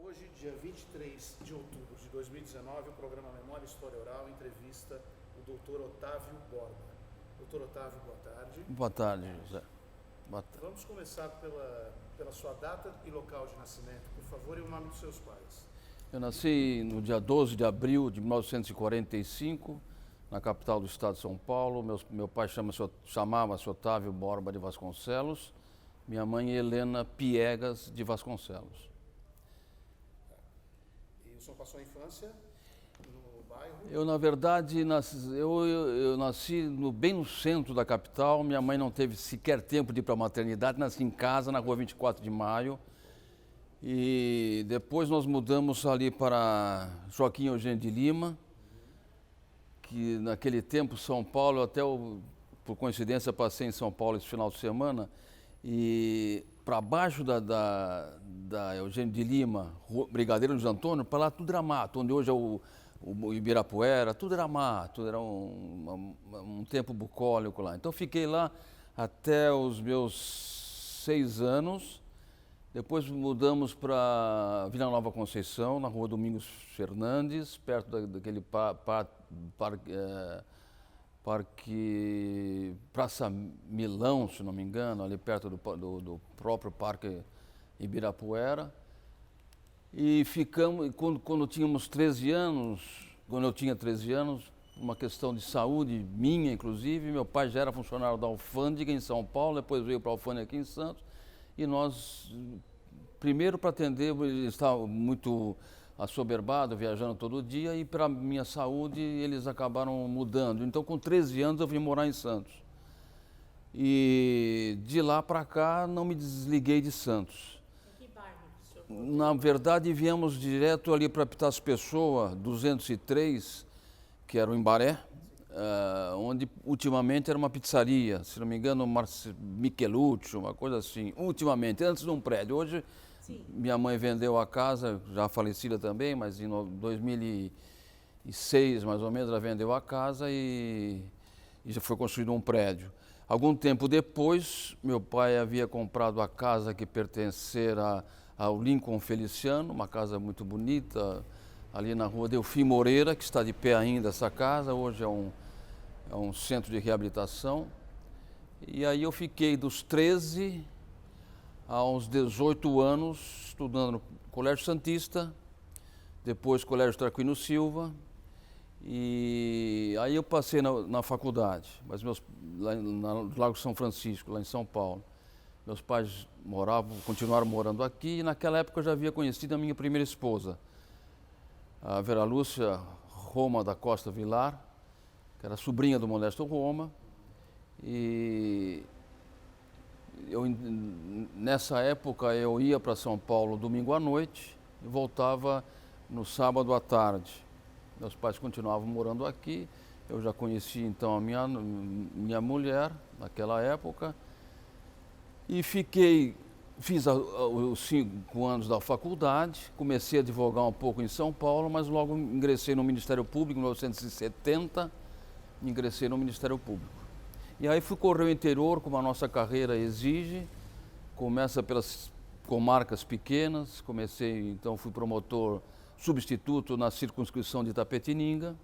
Hoje, dia 23 de outubro de 2019, o programa Memória e História Oral entrevista o Dr. Otávio Borba. Dr. Otávio, boa tarde. Boa tarde, José. Boa tarde. Vamos começar pela sua data e local de nascimento, por favor, e o nome dos seus pais. Eu nasci no dia 12 de abril de 1945, na capital do estado de São Paulo. Meu pai chamava-se Otávio Borba de Vasconcelos, minha mãe Helena Piegas de Vasconcelos. E o senhor passou a infância no bairro? Eu, na verdade, nasci bem no centro da capital. Minha mãe não teve sequer tempo de ir para a maternidade, nasci em casa, na rua 24 de Maio. E depois nós mudamos ali para Joaquim Eugênio de Lima, que naquele tempo São Paulo, por coincidência passei em São Paulo esse final de semana, e para baixo da Eugênio de Lima, Brigadeiro Luiz Antônio, para lá tudo era mato, onde hoje é o Ibirapuera, tudo era mato, era um tempo bucólico lá. Então fiquei lá até os meus 6 anos. Depois mudamos para Vila Nova Conceição, na rua Domingos Fernandes, perto daquele parque Praça Milão, se não me engano, ali perto do próprio Parque Ibirapuera. E ficamos, quando tínhamos 13 anos, quando eu tinha 13 anos, uma questão de saúde minha, inclusive, meu pai já era funcionário da Alfândega em São Paulo, depois veio para a Alfândega aqui em Santos. E nós, primeiro para atender, ele estava muito assoberbado, viajando todo dia, e para minha saúde eles acabaram mudando. Então, com 13 anos, eu vim morar em Santos. E de lá para cá, não me desliguei de Santos. Em que bairro o senhor? Na verdade, viemos direto ali para Epitácio Pessoa, 203, que era o Embaré, onde ultimamente era uma pizzaria, se não me engano, Michelucci, uma coisa assim, ultimamente, antes de um prédio. Hoje, Sim. Minha mãe vendeu a casa, já falecida também, mas em 2006, mais ou menos, ela vendeu a casa e já foi construído um prédio. Algum tempo depois, meu pai havia comprado a casa que pertencia ao Lincoln Feliciano, uma casa muito bonita, ali na rua Delfim Moreira, que está de pé ainda essa casa, hoje é um centro de reabilitação. E aí eu fiquei dos 13 aos 18 anos estudando no Colégio Santista, depois Colégio Tarquínio Silva, e aí eu passei na faculdade, mas lá no Lago São Francisco, lá em São Paulo. Meus pais continuaram morando aqui, e naquela época eu já havia conhecido a minha primeira esposa, a Vera Lúcia Roma da Costa Vilar, que era sobrinha do Modesto Roma, e nessa época eu ia para São Paulo domingo à noite e voltava no sábado à tarde. Meus pais continuavam morando aqui, eu já conheci então a minha mulher naquela época e fiz os 5 anos da faculdade, comecei a advogar um pouco em São Paulo, mas logo ingressei no Ministério Público em 1970, ingressei no Ministério Público. E aí fui correr o interior, como a nossa carreira exige, começa pelas comarcas pequenas, fui promotor substituto na circunscrição de Itapetininga,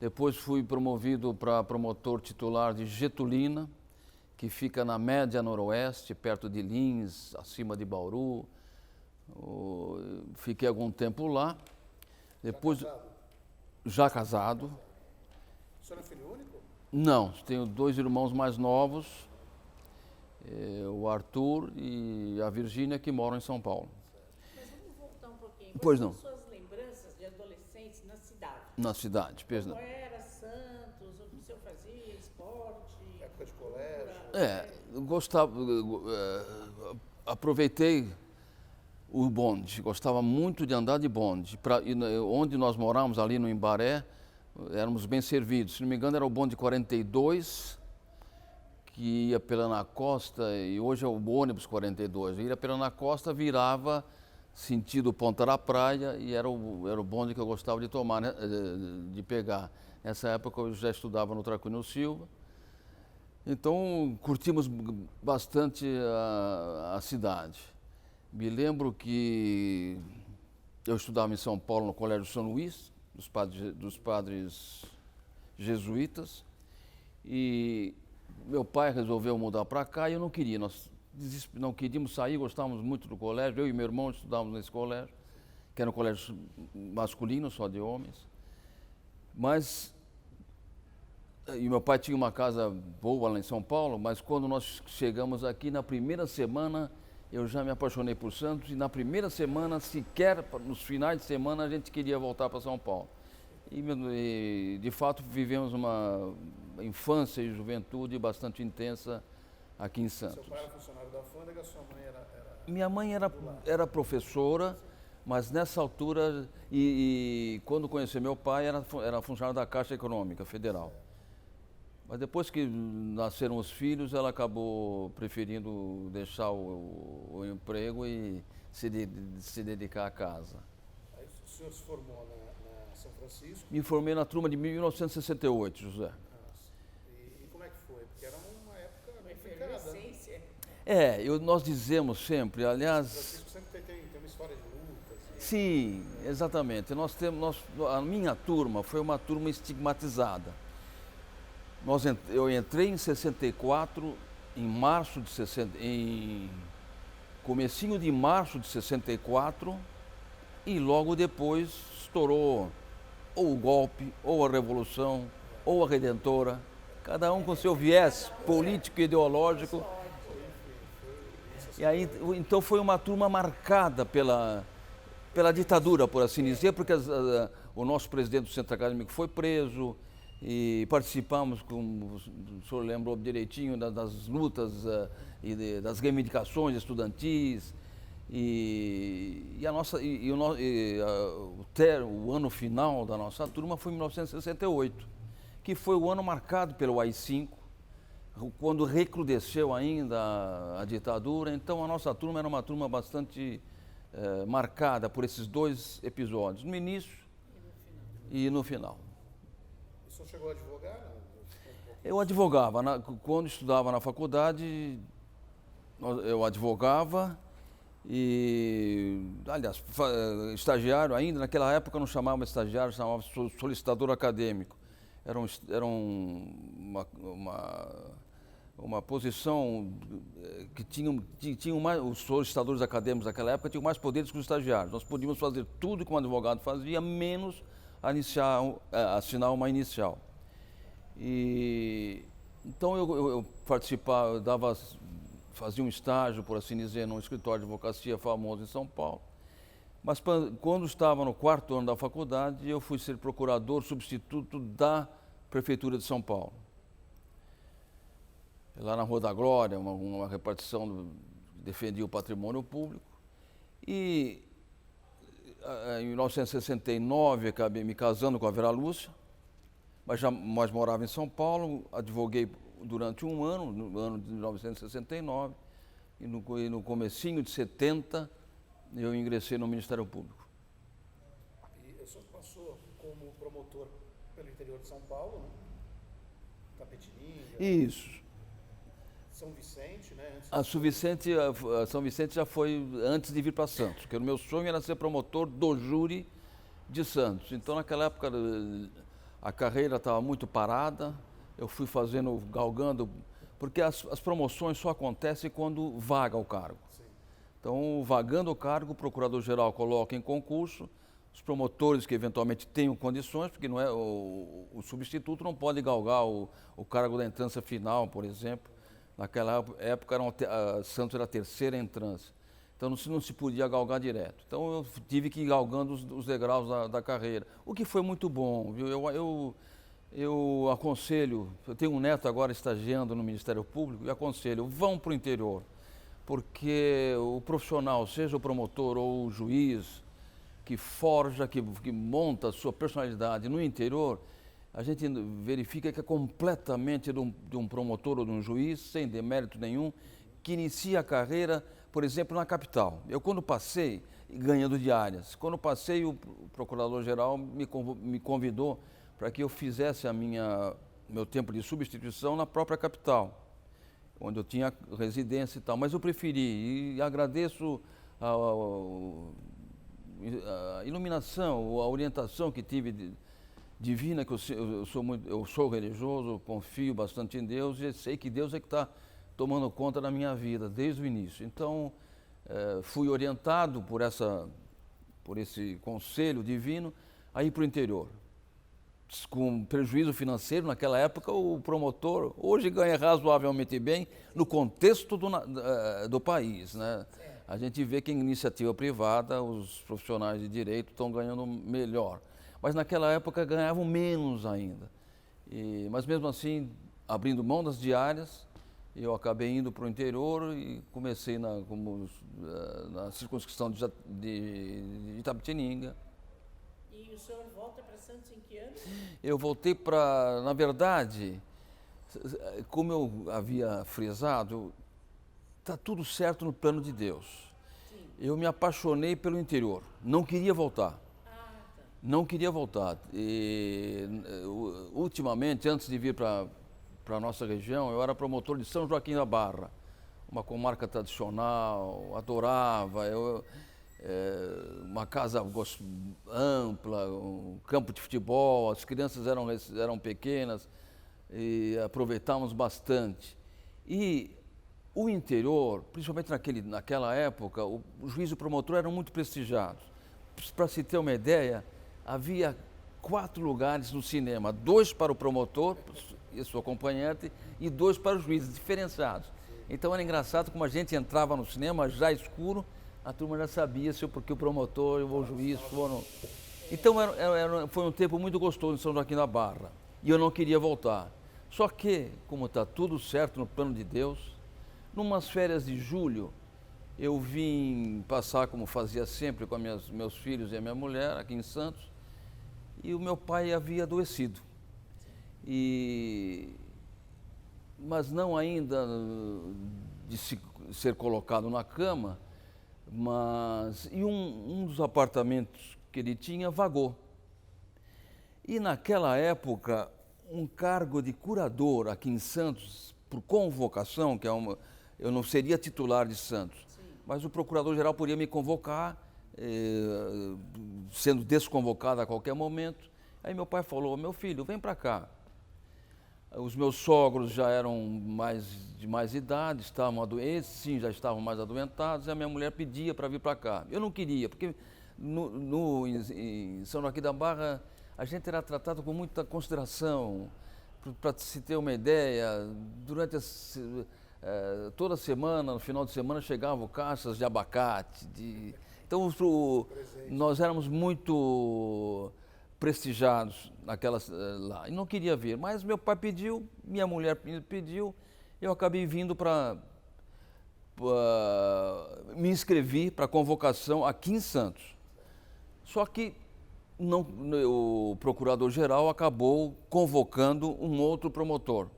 depois fui promovido para promotor titular de Getulina, que fica na média noroeste, perto de Lins, acima de Bauru. Fiquei algum tempo lá. Depois, já casado. O senhor é filho único? Não, tenho 2 irmãos mais novos, o Arthur e a Virgínia, que moram em São Paulo. Mas vamos voltar um pouquinho. Pois Quais não. são suas lembranças de adolescente na cidade? Na cidade, Como era Santos? O que o senhor fazia? Esporte? Época de colégio? eu gostava, aproveitei o bonde, gostava muito de andar de bonde. Onde nós morávamos, ali no Embaré, éramos bem servidos. Se não me engano, era o bonde 42, que ia pela Ana Costa, e hoje é o ônibus 42. Ia pela Ana Costa, virava sentido Ponta da Praia, e era o bonde que eu gostava de tomar, né, de pegar. Nessa época eu já estudava no Tarquínio Silva. Então curtimos bastante a cidade. Me lembro que eu estudava em São Paulo, no Colégio São Luís, dos padres jesuítas, e meu pai resolveu mudar para cá e eu não queria. Nós não queríamos sair, gostávamos muito do colégio. Eu e meu irmão estudávamos nesse colégio, que era um colégio masculino, só de homens. Mas, e meu pai tinha uma casa boa lá em São Paulo, mas quando nós chegamos aqui, na primeira semana, eu já me apaixonei por Santos, e na primeira semana, sequer nos finais de semana, a gente queria voltar para São Paulo. E, de fato, vivemos uma infância e juventude bastante intensa aqui em Santos. Seu pai era funcionário da alfândega, sua mãe era... Minha mãe era professora, mas nessa altura, e quando conheci meu pai, era funcionário da Caixa Econômica Federal. Mas depois que nasceram os filhos, ela acabou preferindo deixar o emprego e se dedicar à casa. Aí o senhor se formou na São Francisco? Me formei na turma de 1968, José. Nossa. E como é que foi? Porque era uma época complicada. Efervescência. Nós dizemos sempre, São aliás... Francisco sempre tem uma história de lutas. Sim, exatamente. A minha turma foi uma turma estigmatizada. Eu entrei em 64, comecinho de março de 64, e logo depois estourou ou o golpe, ou a Revolução, ou a Redentora, cada um com seu viés político e ideológico. E aí, então foi uma turma marcada pela ditadura, por assim dizer, porque o nosso presidente do Centro Acadêmico foi preso, e participamos, como o senhor lembrou direitinho, das lutas e das reivindicações estudantis. O ano final da nossa turma foi em 1968, que foi o ano marcado pelo AI-5, quando recrudesceu ainda a ditadura. Então a nossa turma era uma turma bastante marcada por esses dois episódios, no início e no final. O senhor chegou a advogar? Eu advogava, quando estudava na faculdade, eu advogava e, aliás, estagiário ainda, naquela época não chamava estagiário, chamava solicitador acadêmico. Era uma posição que tinham mais, os solicitadores acadêmicos daquela época tinham mais poderes que os estagiários. Nós podíamos fazer tudo que um advogado fazia, menos assinar uma inicial. E então eu participava, fazia um estágio, por assim dizer, num escritório de advocacia famoso em São Paulo. Mas quando estava no 4º ano da faculdade, eu fui ser procurador substituto da Prefeitura de São Paulo. Lá na Rua da Glória, uma repartição que defendia o patrimônio público. E em 1969, acabei me casando com a Vera Lúcia, mas morava em São Paulo, advoguei durante um ano, no ano de 1969, e no comecinho de 70, eu ingressei no Ministério Público. E o senhor passou como promotor pelo interior de São Paulo, né? Tapetininga. Isso. São Vicente, né? A São Vicente já foi antes de vir para Santos, porque o meu sonho era ser promotor do júri de Santos. Então, naquela época, a carreira estava muito parada, eu fui galgando, porque as promoções só acontecem quando vaga o cargo. Sim. Então, vagando o cargo, o procurador-geral coloca em concurso, os promotores que eventualmente tenham condições, porque não é, o substituto não pode galgar o cargo da entrância final, por exemplo. Naquela época, Santos era a terceira entrância, então não se podia galgar direto. Então eu tive que ir galgando os degraus da carreira, o que foi muito bom, viu? Eu aconselho, eu tenho um neto agora estagiando no Ministério Público, e aconselho, vão para o interior, porque o profissional, seja o promotor ou o juiz, que forja, que monta a sua personalidade no interior, a gente verifica que é completamente de um promotor ou de um juiz, sem demérito nenhum, que inicia a carreira, por exemplo, na capital. Eu, quando passei, ganhando diárias, quando passei, o procurador-geral me convidou para que eu fizesse meu tempo de substituição na própria capital, onde eu tinha residência e tal. Mas eu preferi, e agradeço a iluminação, a orientação que tive divina, que eu sou religioso, confio bastante em Deus e sei que Deus é que está tomando conta da minha vida desde o início. Então, fui orientado por esse conselho divino a ir para o interior. Com prejuízo financeiro, naquela época o promotor hoje ganha razoavelmente bem no contexto do país, né? A gente vê que em iniciativa privada os profissionais de direito estão ganhando melhor. Mas naquela época ganhavam menos ainda. Mas mesmo assim, abrindo mão das diárias, eu acabei indo para o interior e comecei na circunscrição de Itapetininga. E o senhor volta para Santos em que ano? Eu voltei para, na verdade, como eu havia frisado, está tudo certo no plano de Deus. Sim. Eu me apaixonei pelo interior, não queria voltar. Não queria voltar. Ultimamente, antes de vir para a nossa região, eu era promotor de São Joaquim da Barra, uma comarca tradicional, adorava. Uma casa ampla, um campo de futebol, as crianças eram pequenas e aproveitávamos bastante. E o interior, principalmente naquela época, o juiz e o promotor eram muito prestigiados. Para se ter uma ideia, havia 4 lugares no cinema, 2 para o promotor e sua acompanhante e 2 para os juízes, diferenciados. Então era engraçado como a gente entrava no cinema já escuro, a turma já sabia porque o promotor e o juiz foram. Então foi um tempo muito gostoso em São Joaquim da Barra e eu não queria voltar. Só que, como está tudo certo no plano de Deus, numas férias de julho, eu vim passar, como fazia sempre, com meus filhos e a minha mulher, aqui em Santos, e o meu pai havia adoecido. Mas não ainda de ser colocado na cama, e um dos apartamentos que ele tinha vagou. E naquela época, um cargo de curador aqui em Santos, por convocação, eu não seria titular de Santos, mas o procurador-geral poderia me convocar, sendo desconvocado a qualquer momento. Aí meu pai falou: meu filho, vem para cá. Os meus sogros já eram de mais idade, esses sim já estavam mais adoentados, e a minha mulher pedia para vir para cá. Eu não queria, porque em São Joaquim da Barra a gente era tratado com muita consideração. Para se ter uma ideia, durante toda semana, no final de semana, chegavam caixas de abacate. Então, nós éramos muito prestigiados lá. E não queria vir, mas meu pai pediu, minha mulher pediu, eu acabei vindo me inscrevi para a convocação aqui em Santos. Só que o procurador-geral acabou convocando um outro promotor.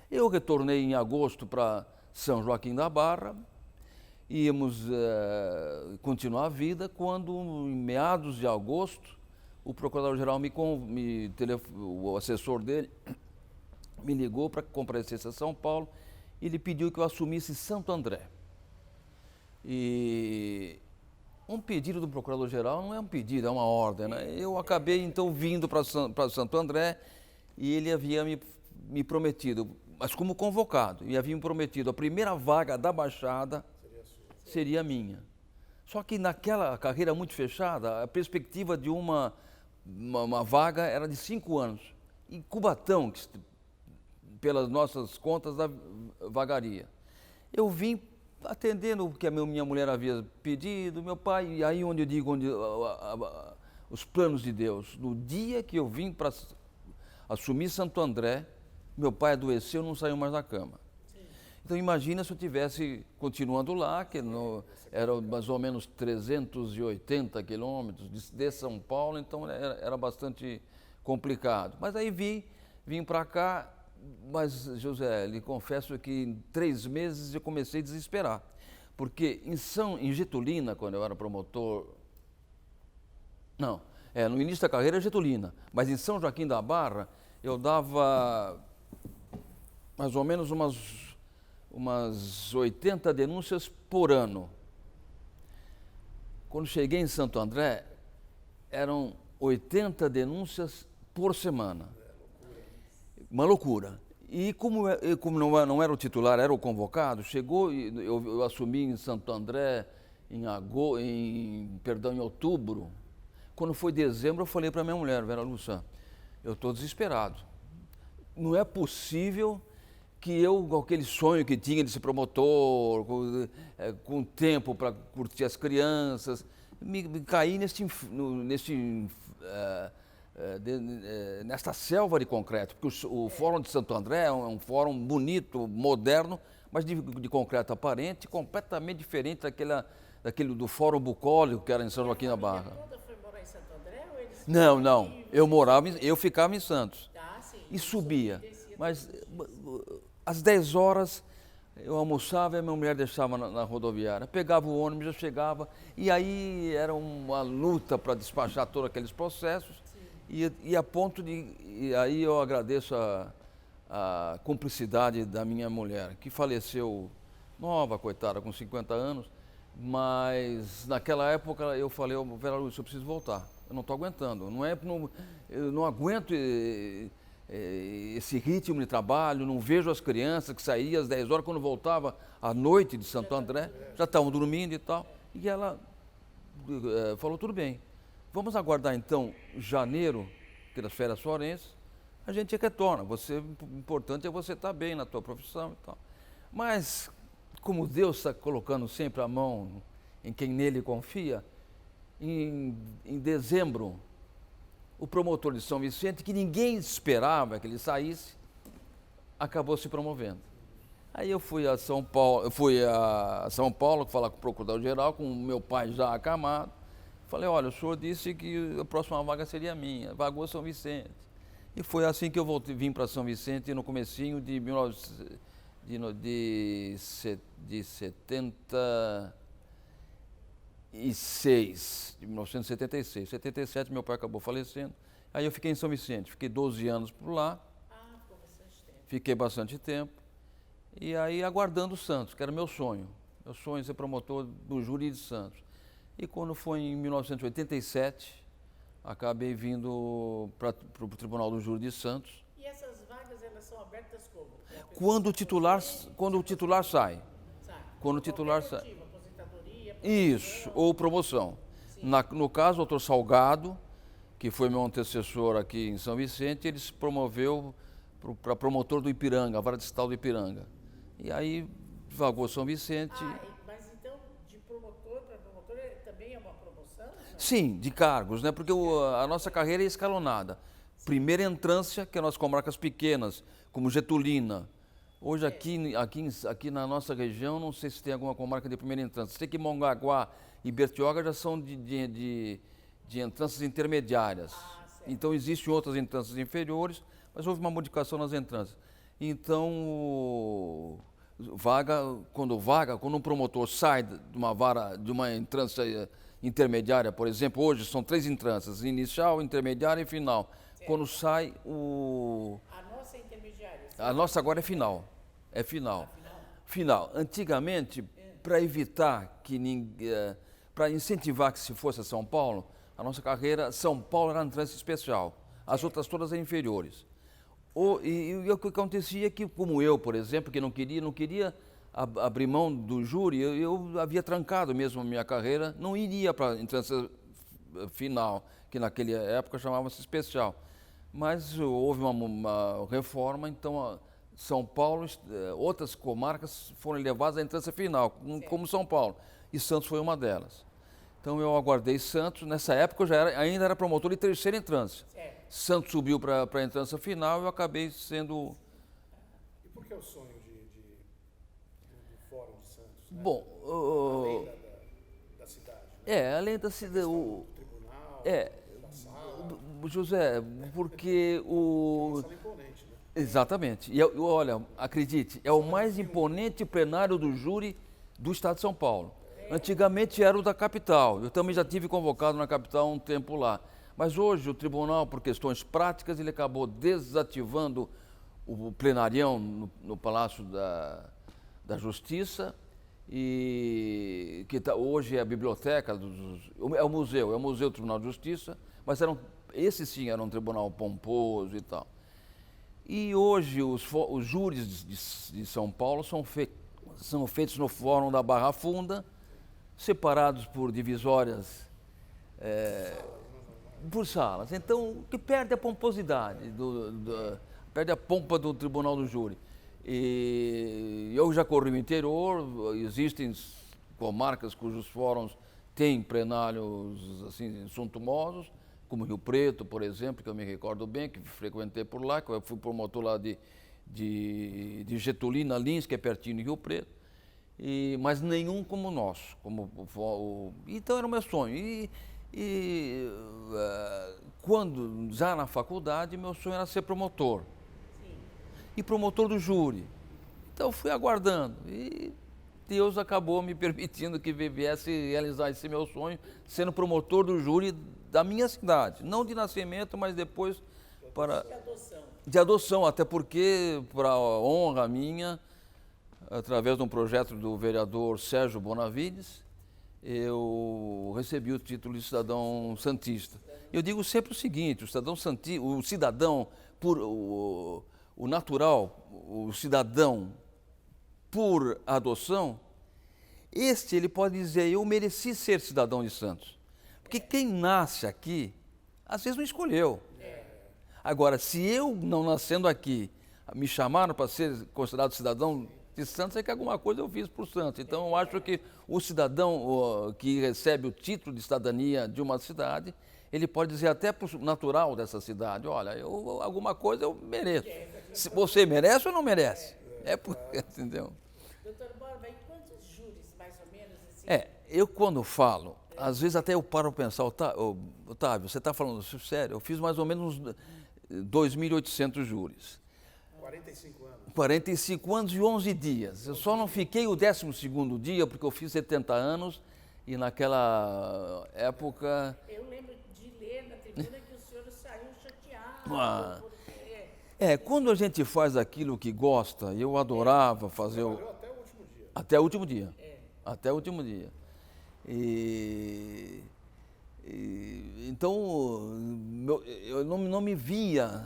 Eu retornei em agosto para São Joaquim da Barra, íamos continuar a vida, quando em meados de agosto o procurador-geral o assessor dele me ligou para comparecer a São Paulo e ele pediu que eu assumisse Santo André. E um pedido do procurador-geral não é um pedido, é uma ordem, né? Eu acabei então vindo para Santo André e ele havia me prometido, mas como convocado, e havia me prometido a primeira vaga da Baixada seria minha. Só que naquela carreira muito fechada, a perspectiva de uma vaga era de 5 anos. E Cubatão, que, pelas nossas contas, vagaria. Eu vim atendendo o que a minha mulher havia pedido, meu pai, e aí onde eu digo, os planos de Deus. No dia que eu vim para assumir Santo André, meu pai adoeceu e não saiu mais da cama. Então imagina se eu tivesse continuando lá, que era mais ou menos 380 quilômetros de São Paulo, então era bastante complicado. Mas aí vim para cá, mas José, lhe confesso que em 3 meses eu comecei a desesperar. Porque em Getulina, quando eu era promotor, no início da carreira Getulina, mas em São Joaquim da Barra eu dava mais ou menos umas 80 denúncias por ano. Quando cheguei em Santo André, eram 80 denúncias por semana. Uma loucura. E como não era o titular, era o convocado, chegou, eu assumi em Santo André em outubro. Quando foi dezembro, eu falei para minha mulher, Vera Lúcia, eu estou desesperado. Não é possível que eu, com aquele sonho que tinha de ser promotor, com tempo para curtir as crianças, me caí nesta selva de concreto, porque o Fórum de Santo André é um fórum bonito, moderno, mas de concreto aparente, completamente diferente daquele do Fórum Bucólico, que era em São Joaquim da Barra. Toda foi morar em Santo André ou eles Não, eu ficava em Santos sim, e subia, descia mas às 10 horas eu almoçava e a minha mulher deixava na rodoviária, pegava o ônibus, eu chegava, e aí era uma luta para despachar todos aqueles processos, e a ponto de, e aí eu agradeço a cumplicidade da minha mulher, que faleceu nova, coitada, com 50 anos, mas naquela época eu falei, Vera Lúcia, eu preciso voltar, eu não estou aguentando, eu não aguento esse ritmo de trabalho, não vejo as crianças que saíam às 10 horas, quando voltava à noite de Santo André, já estavam dormindo e tal, e ela falou, tudo bem, vamos aguardar então janeiro, pelas férias forenses, a gente retorna, o importante é você estar bem na tua profissão e tal. Mas, como Deus está colocando sempre a mão em quem nele confia, em dezembro, o promotor de São Vicente, que ninguém esperava que ele saísse, acabou se promovendo. Aí eu fui a São Paulo, falar com o procurador-geral, com o meu pai já acamado. Falei, olha, o senhor disse que a próxima vaga seria minha, vagou São Vicente. E foi assim que eu vim para São Vicente no comecinho de 1976. 77 meu pai acabou falecendo. Aí eu fiquei em São Vicente, fiquei 12 anos por lá. Ficou bastante tempo. Fiquei bastante tempo. E aí aguardando o Santos, que era meu sonho. Meu sonho é ser promotor do júri de Santos. E quando foi em 1987, acabei vindo para o Tribunal do Júri de Santos. E essas vagas, elas são abertas como? Quando o titular sai. Quando o titular sai. Motivo, aposentadoria, Isso, ou promoção. No caso, o doutor Salgado, que foi meu antecessor aqui em São Vicente, ele se promoveu para promotor do Ipiranga, a vara distrital do Ipiranga. E aí, vagou São Vicente. Mas então, de promotor para promotor também é uma promoção? Não? Sim, de cargos, né? Porque a nossa carreira é escalonada. Primeira entrância, que é nas comarcas pequenas, como Getulina. Hoje aqui na nossa região, não sei se tem alguma comarca de primeira entrância. Sei que Mongaguá e Bertioga já são de entrâncias intermediárias. Então existem outras entrâncias inferiores, mas houve uma modificação nas entrâncias. Então, quando um promotor sai de uma entrância intermediária, por exemplo, hoje são 3 entrâncias, inicial, intermediária e final. Certo. Quando sai A nossa é intermediária? A nossa agora é final. É final. Final. Antigamente, para evitar para incentivar que se fosse a São Paulo, a nossa carreira, São Paulo era uma entrância especial. As outras todas eram inferiores. E o que acontecia é que, como eu, por exemplo, que não queria abrir mão do júri, eu havia trancado mesmo a minha carreira, não iria para a entrância final, que naquela época chamava-se especial. Mas houve uma reforma, então São Paulo, outras comarcas foram levadas à entrância final, como São Paulo, e Santos foi uma delas. Então eu aguardei Santos, nessa época eu ainda era promotor de terceira entrância. Certo. Santos subiu para a entrância final e eu acabei sendo... E por que o sonho do Fórum de Santos? Né? Bom... além da cidade. Né? Além da cidade... O tribunal, da sala... José, porque uma sala imponente, né? Exatamente. E olha, acredite, é o mais imponente plenário do júri do estado de São Paulo. Antigamente era o da capital, eu também já tive convocado na capital um tempo lá. Mas hoje o tribunal, por questões práticas, ele acabou desativando o plenarião no Palácio da Justiça e que hoje é a biblioteca, é o museu do Tribunal de Justiça, mas esse sim era um tribunal pomposo e tal. E hoje os júris de São Paulo são feitos no Fórum da Barra Funda, separados por divisórias, por salas. Então, que perde a pomposidade, perde a pompa do Tribunal do Júri. E eu já corri o interior, existem comarcas cujos fóruns têm plenários assim, suntuosos, como Rio Preto, por exemplo, que eu me recordo bem, que frequentei por lá, que eu fui promotor lá de Getulina Lins, que é pertinho de Rio Preto, mas nenhum como o nosso. Então era o meu sonho. Quando, já na faculdade, meu sonho era ser promotor. E promotor do júri. Então fui aguardando e Deus acabou me permitindo que viesse realizar esse meu sonho, sendo promotor do júri da minha cidade, não de nascimento, mas depois de adoção, até porque, para honra minha, através de um projeto do vereador Sérgio Bonavides, eu recebi o título de cidadão santista. Eu digo sempre o seguinte: o cidadão o natural, o cidadão por adoção, ele pode dizer: eu mereci ser cidadão de Santos. Porque quem nasce aqui, às vezes não escolheu. Agora, se eu, não nascendo aqui, me chamaram para ser considerado cidadão de Santos, é que alguma coisa eu fiz por Santos. Então, eu acho que o cidadão que recebe o título de cidadania de uma cidade, ele pode dizer até para o natural dessa cidade: olha, alguma coisa eu mereço. Se você merece ou não merece? Entendeu? Doutor Borba, e quantos júris, mais ou menos, assim? Eu quando falo, às vezes até eu paro para pensar: Otávio, você está falando sério? Eu fiz mais ou menos uns 2.800 júris. 45 anos. 45 anos e 11 dias. Eu só não fiquei o 12º dia, porque eu fiz 70 anos e naquela época... Eu lembro de ler na tribuna que o senhor saiu chateado. Quando a gente faz aquilo que gosta, eu adorava fazer... Até o último dia. Até o último dia. Até o último dia. Então, eu não me via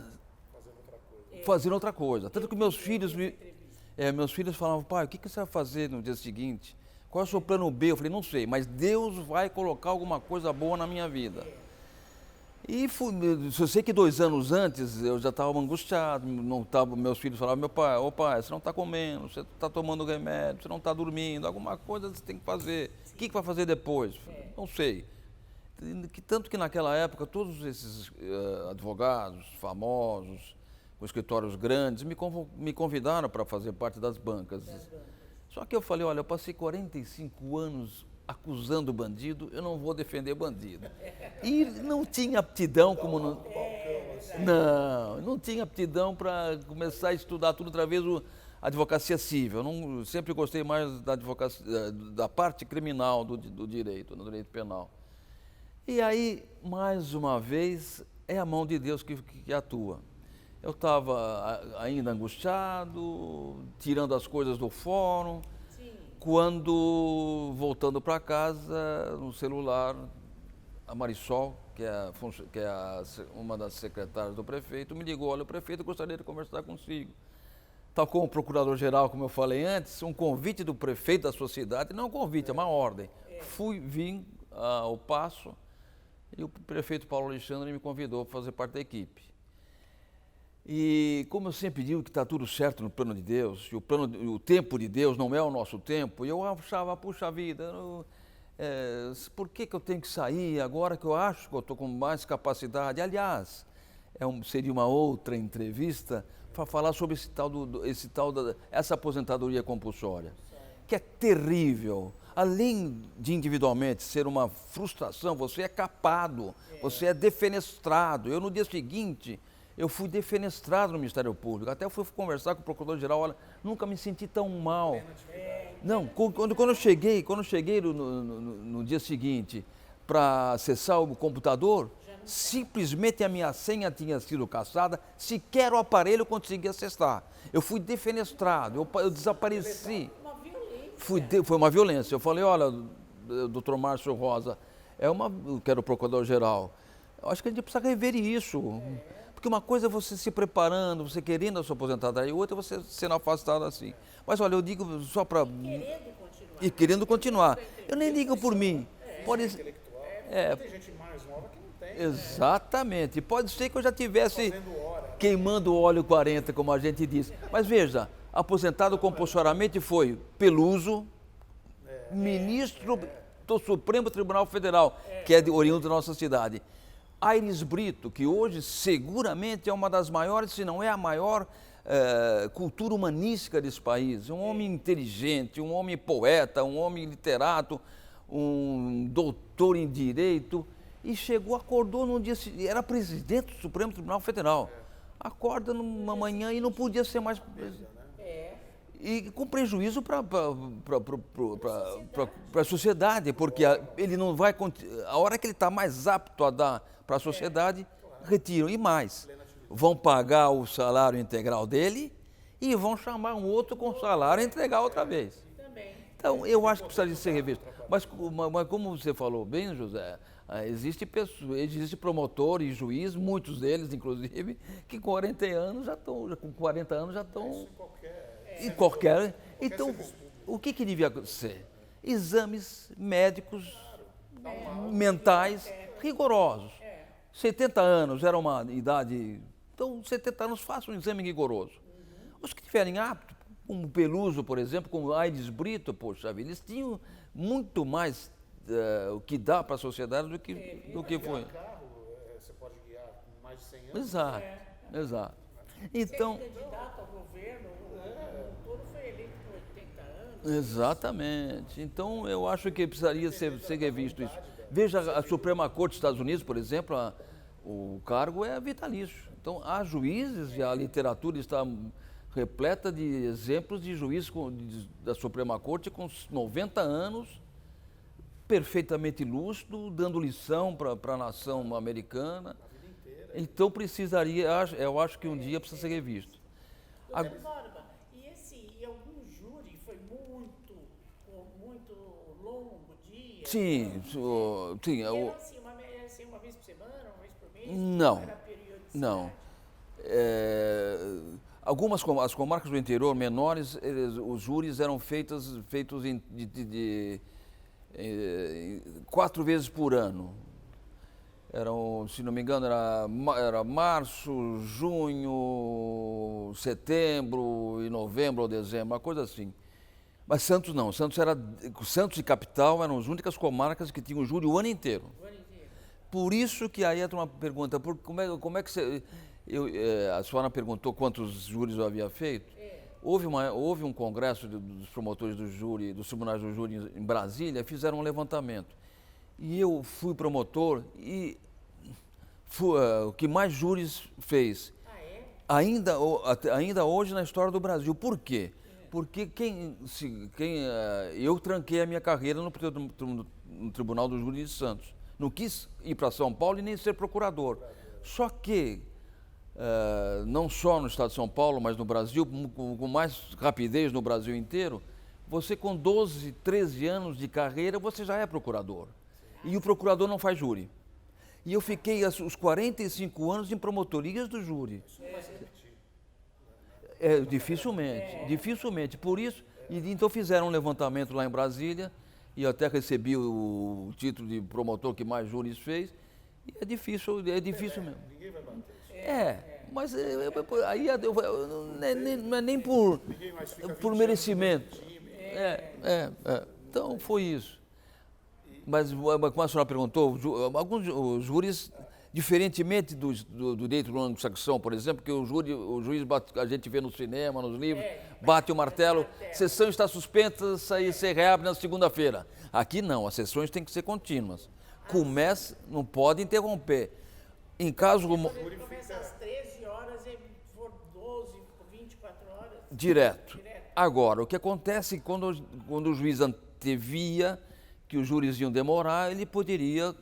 fazendo outra coisa. Tanto que meus filhos falavam: pai, o que você vai fazer no dia seguinte? Qual é o seu plano B? Eu falei: não sei, mas Deus vai colocar alguma coisa boa na minha vida. E eu sei que 2 anos antes eu já estava angustiado, meus filhos falavam: pai, você não está comendo, você está tomando remédio, você não está dormindo, alguma coisa você tem que fazer. O que vai fazer depois? Não sei. Tanto que naquela época todos esses advogados famosos, com escritórios grandes, me convidaram para fazer parte das bancas. Só que eu falei: olha, eu passei 45 anos acusando bandido, eu não vou defender bandido. E não tinha aptidão não tinha aptidão para começar a estudar tudo através da advocacia civil. Eu sempre gostei mais da advocacia, da parte criminal do direito, do direito penal. E aí, mais uma vez, é a mão de Deus que atua. Eu estava ainda angustiado, tirando as coisas do fórum, quando, voltando para casa, no celular, a Marisol, que é uma das secretárias do prefeito, me ligou: olha, o prefeito gostaria de conversar consigo. Tal como o procurador-geral, como eu falei antes, um convite do prefeito da sua cidade, não um convite, é uma ordem. Vim ao Paço e o prefeito Paulo Alexandre me convidou para fazer parte da equipe. E como eu sempre digo que está tudo certo no plano de Deus, e o tempo de Deus não é o nosso tempo, eu achava: puxa vida, por que eu tenho que sair agora que eu acho que eu estou com mais capacidade? Aliás, seria uma outra entrevista para falar sobre essa aposentadoria compulsória, que é terrível. Além de individualmente ser uma frustração, você é capado, você é defenestrado. Eu, no dia seguinte, eu fui defenestrado no Ministério Público. Até eu fui conversar com o procurador-geral: olha, nunca me senti tão mal. Não, quando eu cheguei no dia seguinte para acessar o computador, simplesmente a minha senha tinha sido cassada, sequer o aparelho eu consegui acessar. Eu fui defenestrado, eu desapareci. Uma violência. Foi uma violência. Eu falei, olha, doutor Márcio Rosa, que era o procurador-geral, eu acho que a gente precisa rever isso. Porque uma coisa é você se preparando, você querendo a sua aposentadoria, e outra é você sendo afastado assim. Mas olha, eu digo só para... E querendo continuar. Eu nem digo por mim. Pode ser... Tem gente mais nova que não tem. Exatamente. Pode ser que eu já tivesse queimando óleo 40, como a gente diz. Mas veja, aposentado compulsoriamente foi Peluso, ministro do Supremo Tribunal Federal, que é oriundo da nossa cidade. Aires Brito, que hoje seguramente é uma das maiores, se não é a maior cultura humanística desse país. Um homem inteligente, um homem poeta, um homem literato, um doutor em direito. E acordou num dia, era presidente do Supremo Tribunal Federal. Acorda numa manhã e não podia ser mais presidente. E com prejuízo para a sociedade, porque ele não vai... A hora que ele está mais apto a dar para a sociedade, retiram. E mais, vão pagar o salário integral dele e vão chamar um outro com salário integral outra vez. Então, eu acho que precisaria ser revisto. Mas como você falou bem, José, existe promotor e juiz, muitos deles, inclusive, que com 40 anos já estão... Em qualquer... Então, o que devia ser? Exames médicos, mentais, rigorosos. 70 anos era uma idade... Então, 70 anos, faça um exame rigoroso. Os que tiverem apto, como Peluso, por exemplo, como Aires Brito, poxa vida, eles tinham muito mais o que dá para a sociedade do que foi. Carro, você pode guiar com mais de 100 anos. Exato. Então... Ser candidato ao governo, o doutor foi eleito por 80 anos. Exatamente. Então, eu acho que precisaria ser revisto isso. Veja a Suprema Corte dos Estados Unidos, por exemplo, o cargo é vitalício. Então, há juízes e a literatura está repleta de exemplos de juízes da Suprema Corte com 90 anos, perfeitamente lúcido, dando lição para a nação americana. Então, eu acho que um dia precisa ser revisto. Doutor Borba, e algum júri foi muito longo dia? Sim. Era assim, uma vez por semana, uma vez por mês? Não. Era periodicidade? Não. As comarcas do interior menores, os júris eram feitos de 4 vezes por ano. Se não me engano, era março, junho, setembro e novembro ou dezembro, uma coisa assim. Mas Santos não. Santos e capital eram as únicas comarcas que tinham júri o ano inteiro. Por isso que aí entra uma pergunta, como é que você... a senhora perguntou quantos júris eu havia feito? Houve um congresso dos promotores do júri, dos tribunais do júri em Brasília, fizeram um levantamento. E eu fui promotor e o que mais júris fez. Ainda hoje na história do Brasil. Por quê? Porque eu tranquei a minha carreira no Tribunal do Júri de Santos. Não quis ir para São Paulo e nem ser procurador. Só que, não só no estado de São Paulo, mas no Brasil, com mais rapidez no Brasil inteiro, você com 12, 13 anos de carreira, você já é procurador. E o procurador não faz júri. E eu fiquei os 45 anos em promotorias do júri. Dificilmente. Por isso, então fizeram um levantamento lá em Brasília, e eu até recebi o título de promotor que mais júris fez. E é difícil mesmo. Ninguém vai bater. Mas aí não é nem por merecimento. Então foi isso. Mas como a senhora perguntou, alguns júris, diferentemente do direito anglo-saxão, por exemplo, que o juiz a gente vê no cinema, nos livros, bate o martelo, sessão está suspensa e se reabre na segunda-feira. Aqui não, as sessões têm que ser contínuas. Não pode interromper. Em caso como... Começa às 13 horas e for 12, 24 horas? Direto. Agora, o que acontece quando o juiz antevia que os júris iam demorar, ele poderia,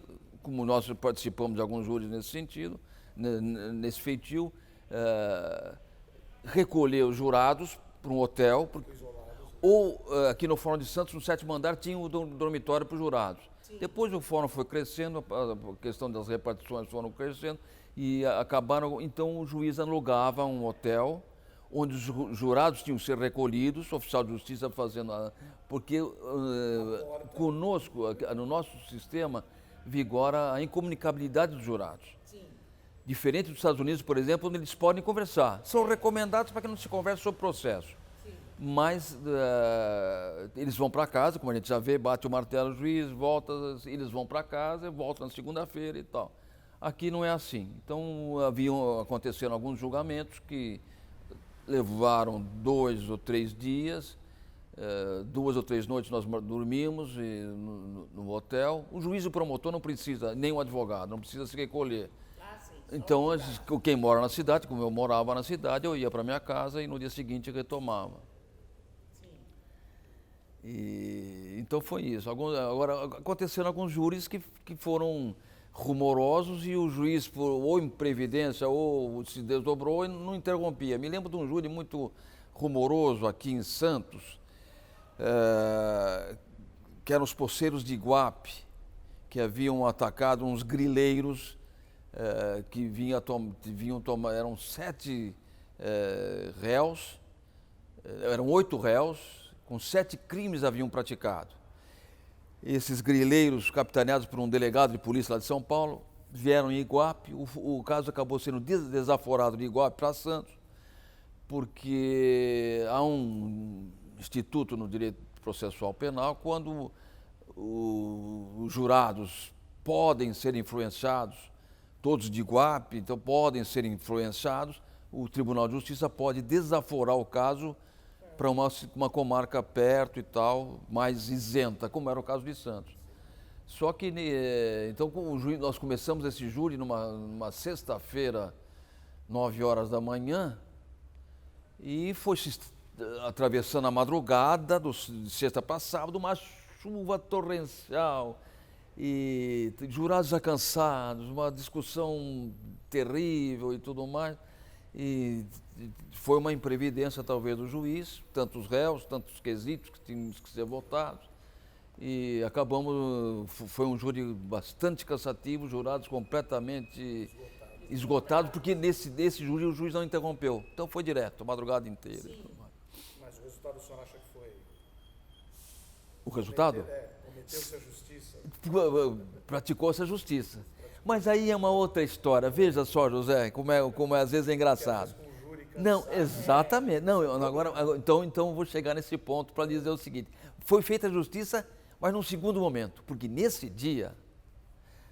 como nós participamos de alguns júris nesse sentido, nesse feitio, recolher os jurados para um hotel, ou aqui no Fórum de Santos, no 7º andar, tinha o dormitório para os jurados. Sim. Depois o fórum foi crescendo, a questão das repartições foram crescendo e acabaram, então o juiz alugava um hotel onde os jurados tinham que ser recolhidos, o oficial de justiça fazendo, porque conosco, no nosso sistema, vigora a incomunicabilidade dos jurados. Sim. Diferente dos Estados Unidos, por exemplo, onde eles podem conversar. São recomendados para que não se converse sobre o processo. Sim. Mas eles vão para casa, como a gente já vê, bate o martelo o juiz, volta, eles vão para casa, voltam na segunda-feira e tal. Aqui não é assim. Então, aconteceram alguns julgamentos que levaram 2 ou 3 dias, 2 ou 3 noites nós dormimos no hotel. O juiz e o promotor não precisa, nem o advogado, não precisa se recolher. Então, quem mora na cidade, como eu morava na cidade, eu ia para minha casa e no dia seguinte retomava. Então foi isso. Agora, aconteceram alguns júris que foram rumorosos e o juiz, ou imprevidência, ou se desdobrou e não interrompia. Me lembro de um júri muito rumoroso aqui em Santos, que eram os poceiros de Iguape, que haviam atacado uns grileiros que vinham tomar, eram 7 réus, eram 8 réus, com 7 crimes haviam praticado. Esses grileiros, capitaneados por um delegado de polícia lá de São Paulo, vieram em Iguape. O caso acabou sendo desaforado de Iguape para Santos, porque há um instituto no direito processual penal, quando os jurados podem ser influenciados, todos de Iguape, então podem ser influenciados, o Tribunal de Justiça pode desaforar o caso para uma comarca perto e tal, mais isenta, como era o caso de Santos. Só que, então, nós começamos esse júri numa sexta-feira, 9 horas da manhã, e foi atravessando a madrugada, de sexta para sábado, uma chuva torrencial, e jurados já cansados, uma discussão terrível e tudo mais. E foi uma imprevidência, talvez, do juiz, tantos réus, tantos quesitos que tínhamos que ser votados. E acabamos, foi um júri bastante cansativo, jurados completamente esgotados, porque nesse júri o juiz não interrompeu. Então foi direto, a madrugada inteira. Sim. Mas o resultado o senhor acha que foi? O resultado? Cometeu-se a justiça. Praticou-se a justiça. Mas aí é uma outra história. Veja só, José, como às vezes é engraçado. Não, exatamente. Não, agora, então vou chegar nesse ponto para dizer o seguinte. Foi feita a justiça, mas num segundo momento. Porque nesse dia,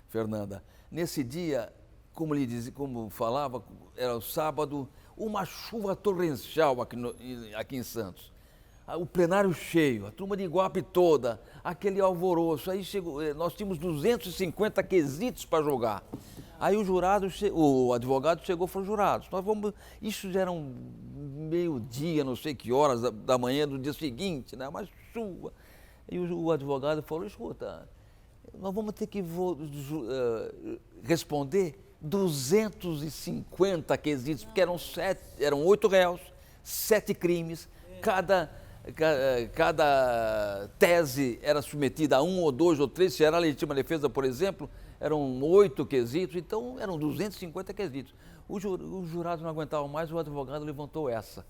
Fernanda, como falava, era o sábado, uma chuva torrencial aqui em Santos. O plenário cheio, a turma de Iguape toda, aquele alvoroço. Aí nós tínhamos 250 quesitos para julgar. Aí o advogado chegou e falou: jurados, isso já era meio-dia, não sei que horas da manhã do dia seguinte, né? Uma chuva. E o advogado falou: escuta, nós vamos ter que responder 250 quesitos, porque eram 8 réus, 7 crimes, cada tese era submetida a 1 ou 2 ou 3, se era a legítima defesa, por exemplo, eram 8 quesitos, então eram 250 quesitos. Os jurados não aguentavam mais, o advogado levantou essa.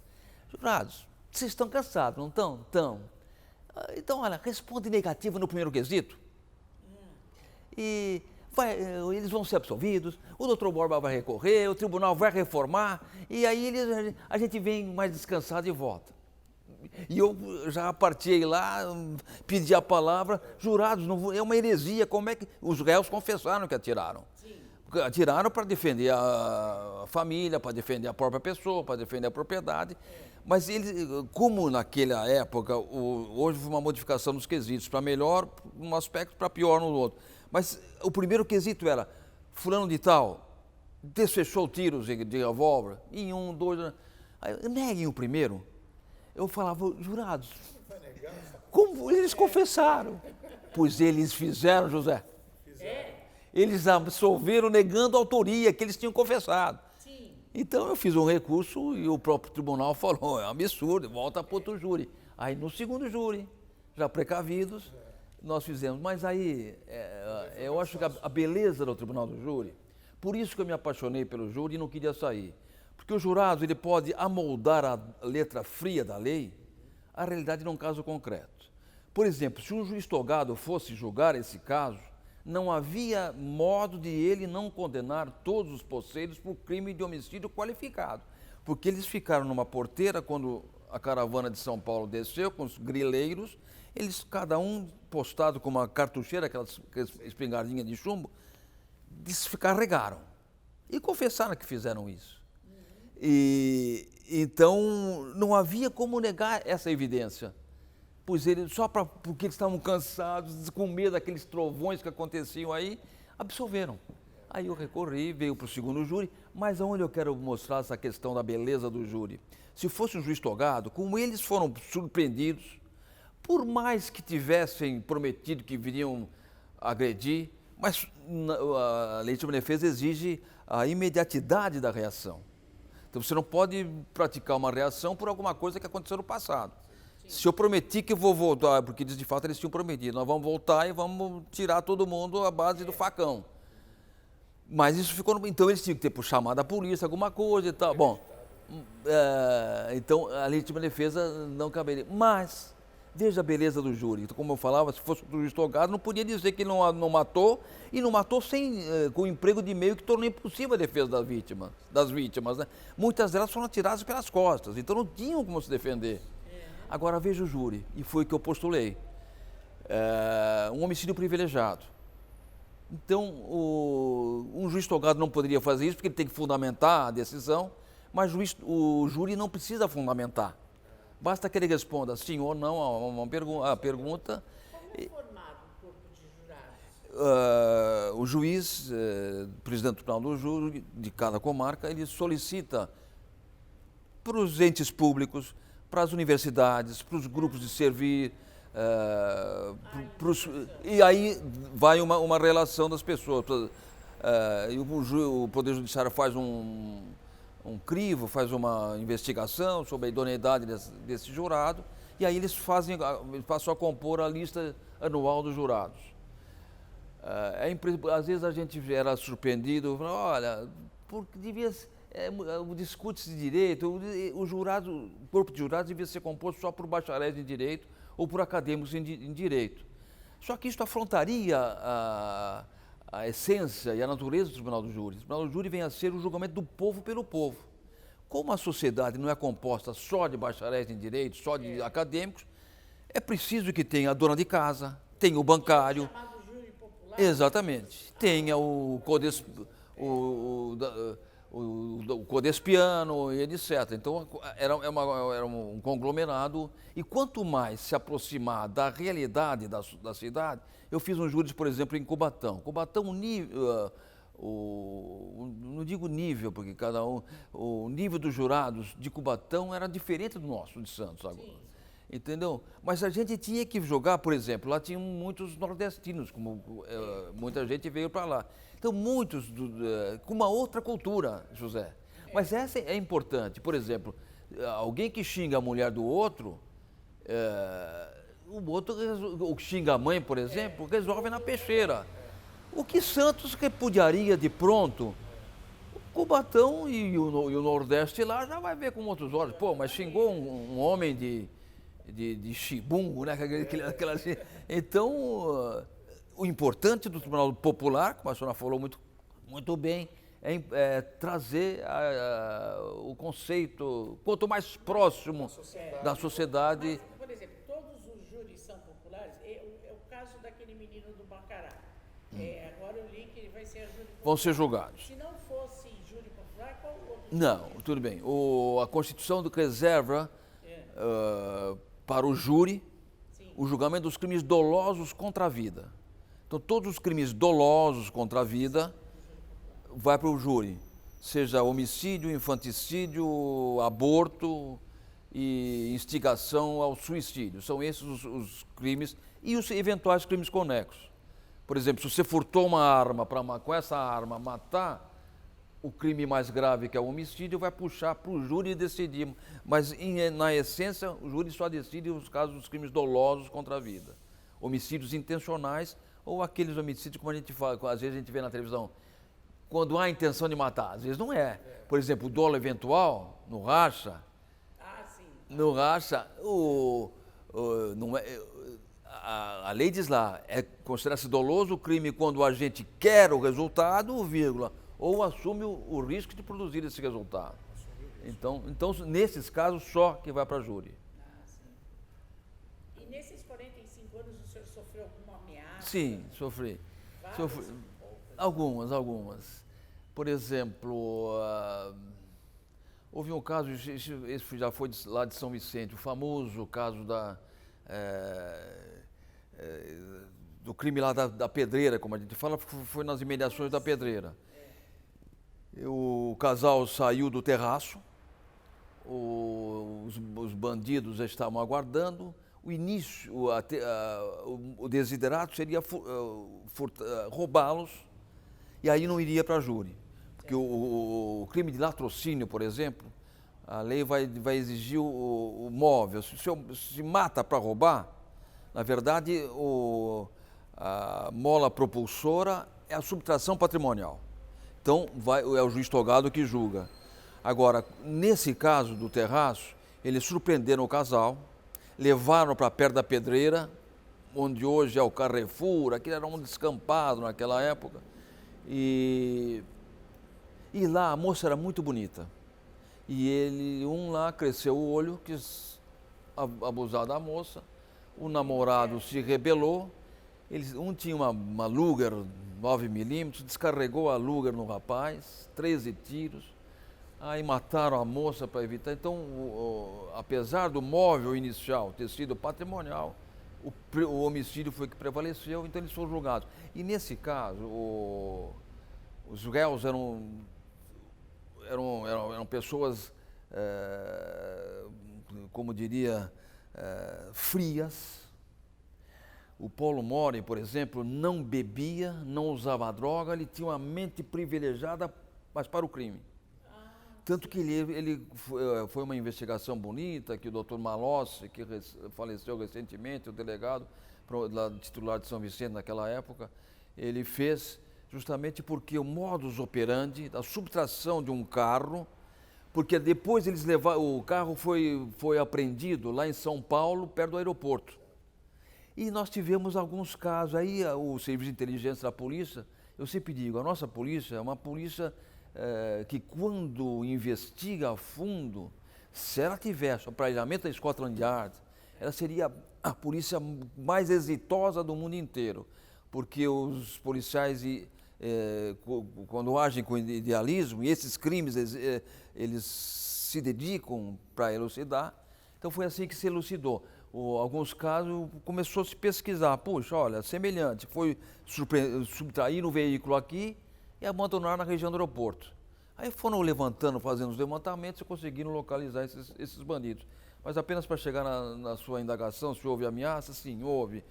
Jurados, vocês estão cansados, não estão? Estão. Então, olha, responde negativo no primeiro quesito. E eles vão ser absolvidos, o doutor Borba vai recorrer, o tribunal vai reformar, e aí a gente vem mais descansado e volta. E eu já parti lá, pedi a palavra, jurados, é uma heresia, como é que... Os réus confessaram que atiraram. Sim. Atiraram para defender a família, para defender a própria pessoa, para defender a propriedade. Mas eles, como naquela época, hoje foi uma modificação dos quesitos, para melhor num aspecto, para pior no outro. Mas o primeiro quesito era, fulano de tal, desfechou tiros de revólver, em 1, 2... Neguem o primeiro. Eu falava: jurados, como eles confessaram? Pois eles fizeram, José. Eles absolveram negando a autoria que eles tinham confessado. Sim. Então eu fiz um recurso e o próprio tribunal falou: é um absurdo, volta para outro júri. Aí no segundo júri, já precavidos, nós fizemos. Mas aí, eu acho que a beleza do tribunal do júri, por isso que eu me apaixonei pelo júri e não queria sair. Porque o jurado ele pode amoldar a letra fria da lei à realidade num caso concreto. Por exemplo, se um juiz togado fosse julgar esse caso, não havia modo de ele não condenar todos os posseiros por crime de homicídio qualificado. Porque eles ficaram numa porteira quando a caravana de São Paulo desceu com os grileiros, eles, cada um postado com uma cartucheira, aquelas espingardinhas de chumbo, descarregaram e confessaram que fizeram isso. E então não havia como negar essa evidência, pois eles porque eles estavam cansados, com medo daqueles trovões que aconteciam aí, absolveram. Aí eu recorri, veio para o segundo júri, mas aonde eu quero mostrar essa questão da beleza do júri? Se fosse um juiz togado, como eles foram surpreendidos, por mais que tivessem prometido que viriam agredir, mas a legítima defesa exige a imediatidade da reação. Então você não pode praticar uma reação por alguma coisa que aconteceu no passado. Sim. Se eu prometi que eu vou voltar, porque de fato eles tinham prometido, nós vamos voltar e vamos tirar todo mundo à base do facão. Mas isso ficou, então eles tinham que ter chamado a polícia, alguma coisa e tal. Bom, então a legítima defesa não caberia. Mas veja a beleza do júri. Então, como eu falava, se fosse o juiz togado, não podia dizer que não matou, e não matou com o emprego de meio que tornou impossível a defesa das vítimas. Né? Muitas delas foram atiradas pelas costas, então não tinham como se defender. Agora veja o júri, e foi o que eu postulei. Um homicídio privilegiado. Então, um juiz togado não poderia fazer isso, porque ele tem que fundamentar a decisão, mas o júri não precisa fundamentar. Basta que ele responda sim ou não a pergunta. Como é formado o corpo de jurados? O juiz, presidente do tribunal do júri de cada comarca, ele solicita para os entes públicos, para as universidades, para os grupos de servir, e aí vai uma relação das pessoas. E o Poder Judiciário faz um crivo, faz uma investigação sobre a idoneidade desse jurado, e aí eles passam a compor a lista anual dos jurados. Às vezes a gente era surpreendido, olha, porque discute-se de direito, o corpo de jurados devia ser composto só por bacharéis em direito ou por acadêmicos em direito. Só que isso afrontaria a essência e a natureza do tribunal do júri. O tribunal do júri vem a ser o julgamento do povo pelo povo. Como a sociedade não é composta só de bacharéis em direito, só de acadêmicos, é preciso que tenha a dona de casa, tenha o bancário. Chamado júri popular. Exatamente. Tenha o codespiano e etc. Então, era um conglomerado. E quanto mais se aproximar da realidade da cidade, eu fiz um júri, por exemplo, em Cubatão. Cubatão, não digo nível, porque o nível dos jurados de Cubatão era diferente do nosso, de Santos agora. Sim. Entendeu? Mas a gente tinha que jogar, por exemplo, lá tinham muitos nordestinos, muita gente veio para lá. Então, muitos com uma outra cultura, José. Mas essa é importante. Por exemplo, alguém que xinga a mulher do outro, o outro, ou xinga a mãe, por exemplo, resolve na peixeira. O que Santos repudiaria de pronto, o Cubatão e o Nordeste lá já vai ver com outros olhos. Pô, mas xingou um homem de chibungo, né? Então, o importante do Tribunal Popular, como a senhora falou muito bem, é trazer o conceito, quanto mais próximo da sociedade. Mas, por exemplo, todos os júris são populares. É o caso daquele menino do Bacará. Agora eu li que ele vai ser júri popular. Vão ser julgados. Se não fosse júri popular, qual o outro? Não, tudo bem. A Constituição reserva para o júri o julgamento dos crimes dolosos contra a vida. Então, todos os crimes dolosos contra a vida vai para o júri, seja homicídio, infanticídio, aborto e instigação ao suicídio. São esses os crimes e os eventuais crimes conexos. Por exemplo, se você furtou uma arma para com essa arma matar, o crime mais grave, que é o homicídio, vai puxar para o júri decidir. Mas, na essência, o júri só decide os casos dos crimes dolosos contra a vida. Homicídios intencionais ou aqueles homicídios, como a gente fala, às vezes a gente vê na televisão, quando há intenção de matar. Às vezes não é. Por exemplo, o dolo eventual, no racha. No racha, não é, a lei diz lá, considera-se doloso o crime quando o agente quer o resultado, vírgula, ou assume o risco de produzir esse resultado. Então, nesses casos, só que vai para júri. E nesses 45 anos o senhor sofreu alguma ameaça? Sim, sofri. Algumas. Por exemplo, houve um caso, esse já foi lá de São Vicente, o famoso caso do crime lá da Pedreira, como a gente fala, foi nas imediações da Pedreira. O casal saiu do terraço, os bandidos já estavam aguardando, o início, o desiderato seria roubá-los, e aí não iria para júri. Porque o crime de latrocínio, por exemplo, a lei vai exigir o móvel. Se mata para roubar, na verdade, a mola propulsora é a subtração patrimonial. Então, é o juiz togado que julga. Agora, nesse caso do terraço, eles surpreenderam o casal, levaram para perto da Pedreira, onde hoje é o Carrefour, aquilo era um descampado naquela época. E lá a moça era muito bonita. E um lá cresceu o olho, quis abusar da moça. O namorado se rebelou. Um tinha uma Luger 9mm, descarregou a Luger no rapaz, 13 tiros. Aí mataram a moça para evitar. Então, apesar do móvel inicial ter sido patrimonial, o homicídio foi que prevaleceu, então eles foram julgados. E nesse caso, os réus eram pessoas, como diria, frias. O Paulo Mori, por exemplo, não bebia, não usava droga, ele tinha uma mente privilegiada, mas para o crime. Tanto que foi uma investigação bonita, que o doutor Malossi, que faleceu recentemente, o delegado titular de São Vicente naquela época, ele fez justamente porque o modus operandi da subtração de um carro, porque depois o carro foi apreendido lá em São Paulo, perto do aeroporto. E nós tivemos alguns casos, aí o serviço de inteligência da polícia, eu sempre digo, a nossa polícia é uma polícia que quando investiga a fundo, se ela tivesse o aparelhamento da Scotland Yard, ela seria a polícia mais exitosa do mundo inteiro, porque os policiais, quando agem com idealismo, e esses crimes eles se dedicam para elucidar, então foi assim que se elucidou. Alguns casos começou a se pesquisar, puxa, olha, semelhante, foi subtrair no veículo aqui e abandonar na região do aeroporto. Aí foram levantando, fazendo os levantamentos e conseguiram localizar esses bandidos. Mas apenas para chegar na sua indagação, se houve ameaça, sim, houve.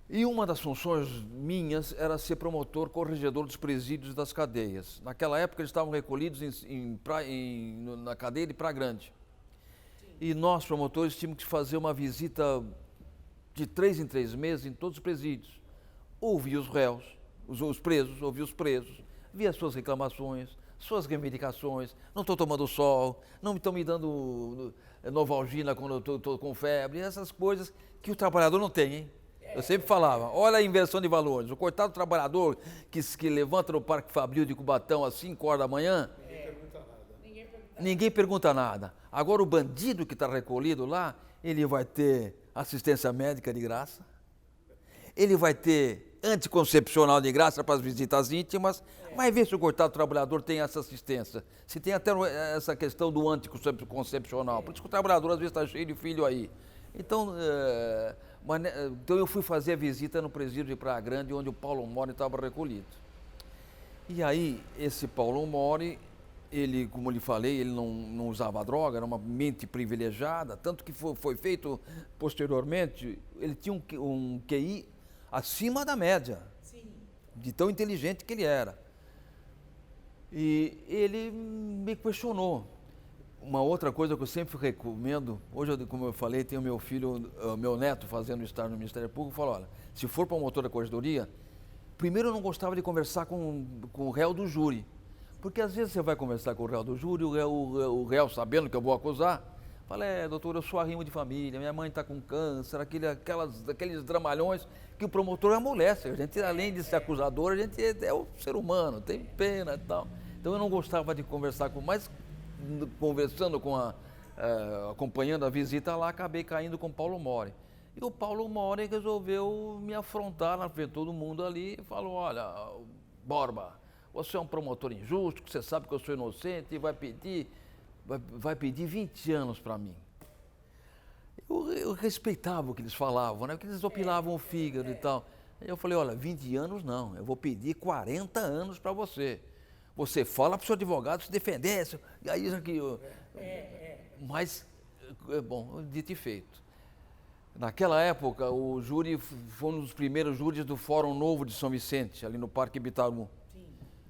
E uma das funções minhas era ser promotor corregedor dos presídios e das cadeias. Naquela época eles estavam recolhidos na cadeia de Praia Grande. E nós, promotores, tínhamos que fazer uma visita de 3 em 3 meses em todos os presídios. Ouvir os réus, os presos, ouvir os presos, ver as suas reclamações, suas reivindicações. Não estou tomando sol, não estão me dando Novalgina quando eu estou com febre, essas coisas que o trabalhador não tem, hein? Eu sempre falava, olha a inversão de valores. O coitado trabalhador que levanta no Parque Fabril de Cubatão às 5 horas da manhã, ninguém pergunta nada. Agora o bandido que está recolhido lá, ele vai ter assistência médica de graça, ele vai ter anticoncepcional de graça para as visitas íntimas, vai ver se o coitado trabalhador tem essa assistência. Se tem até essa questão do anticoncepcional, por isso que o trabalhador às vezes está cheio de filho aí. Então eu fui fazer a visita no presídio de Praia Grande, onde o Paulo Mori estava recolhido. E aí, esse Paulo Mori, ele, como lhe falei, ele não usava droga, era uma mente privilegiada, tanto que foi feito posteriormente, ele tinha um QI acima da média, sim, de tão inteligente que ele era. E ele me questionou. Uma outra coisa que eu sempre recomendo, hoje, como eu falei, tenho meu filho, meu neto fazendo estágio no Ministério Público, eu falo, olha, se for promotor da corregedoria, primeiro eu não gostava de conversar com o réu do júri, porque às vezes você vai conversar com o réu do júri, o réu sabendo que eu vou acusar, fala, doutor, eu sou arrimo de família, minha mãe está com câncer, aqueles dramalhões que o promotor amolece. A gente, além de ser acusador, a gente é o ser humano, tem pena e tal. Então eu não gostava de conversar com, mas conversando com acompanhando a visita lá, acabei caindo com o Paulo Mori. E o Paulo Mori resolveu me afrontar na frente de todo mundo ali e falou, olha, Borba, você é um promotor injusto, você sabe que eu sou inocente e vai pedir 20 anos para mim. Eu respeitava o que eles falavam, né? Porque eles opinavam o fígado e tal. Aí eu falei, olha, 20 anos não, eu vou pedir 40 anos para você. Você fala para o seu advogado se defender. E aí, mas, bom, dito e feito. Naquela época, o júri foi um dos primeiros júris do Fórum Novo de São Vicente, ali no Parque Ibitamu.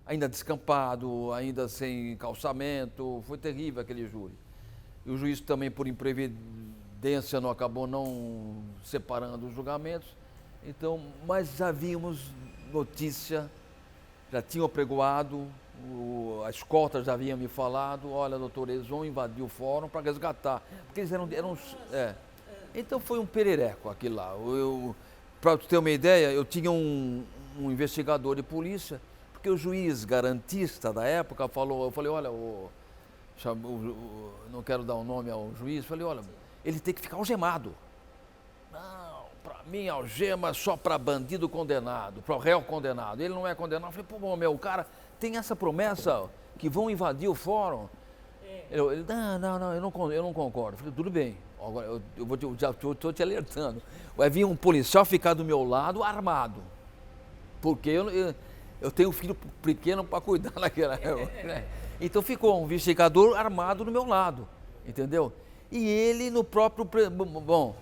Ainda descampado, ainda sem calçamento, foi terrível aquele júri. E o juiz também, por imprevidência, não acabou não separando os julgamentos. Então, mas já vimos notícia, já tinham apregoado, a escolta já havia me falado, olha, doutor, eles vão invadir o fórum para resgatar, porque eles eram Então foi um perereco aquilo lá. Para ter uma ideia, eu tinha um investigador de polícia, porque o juiz garantista da época falou, eu falei, olha, não quero dar o nome ao juiz, falei, olha, ele tem que ficar algemado. Não, para mim algema só para bandido condenado, para o réu condenado. Ele não é condenado. Eu falei, pô, o cara tem essa promessa que vão invadir o fórum. Ele, não, eu não concordo. Eu falei, tudo bem, agora já estou te alertando. Vai vir um policial ficar do meu lado armado, porque eu tenho um filho pequeno para cuidar naquela época. Então ficou um investigador armado do meu lado, entendeu? E ele no próprio... Bom,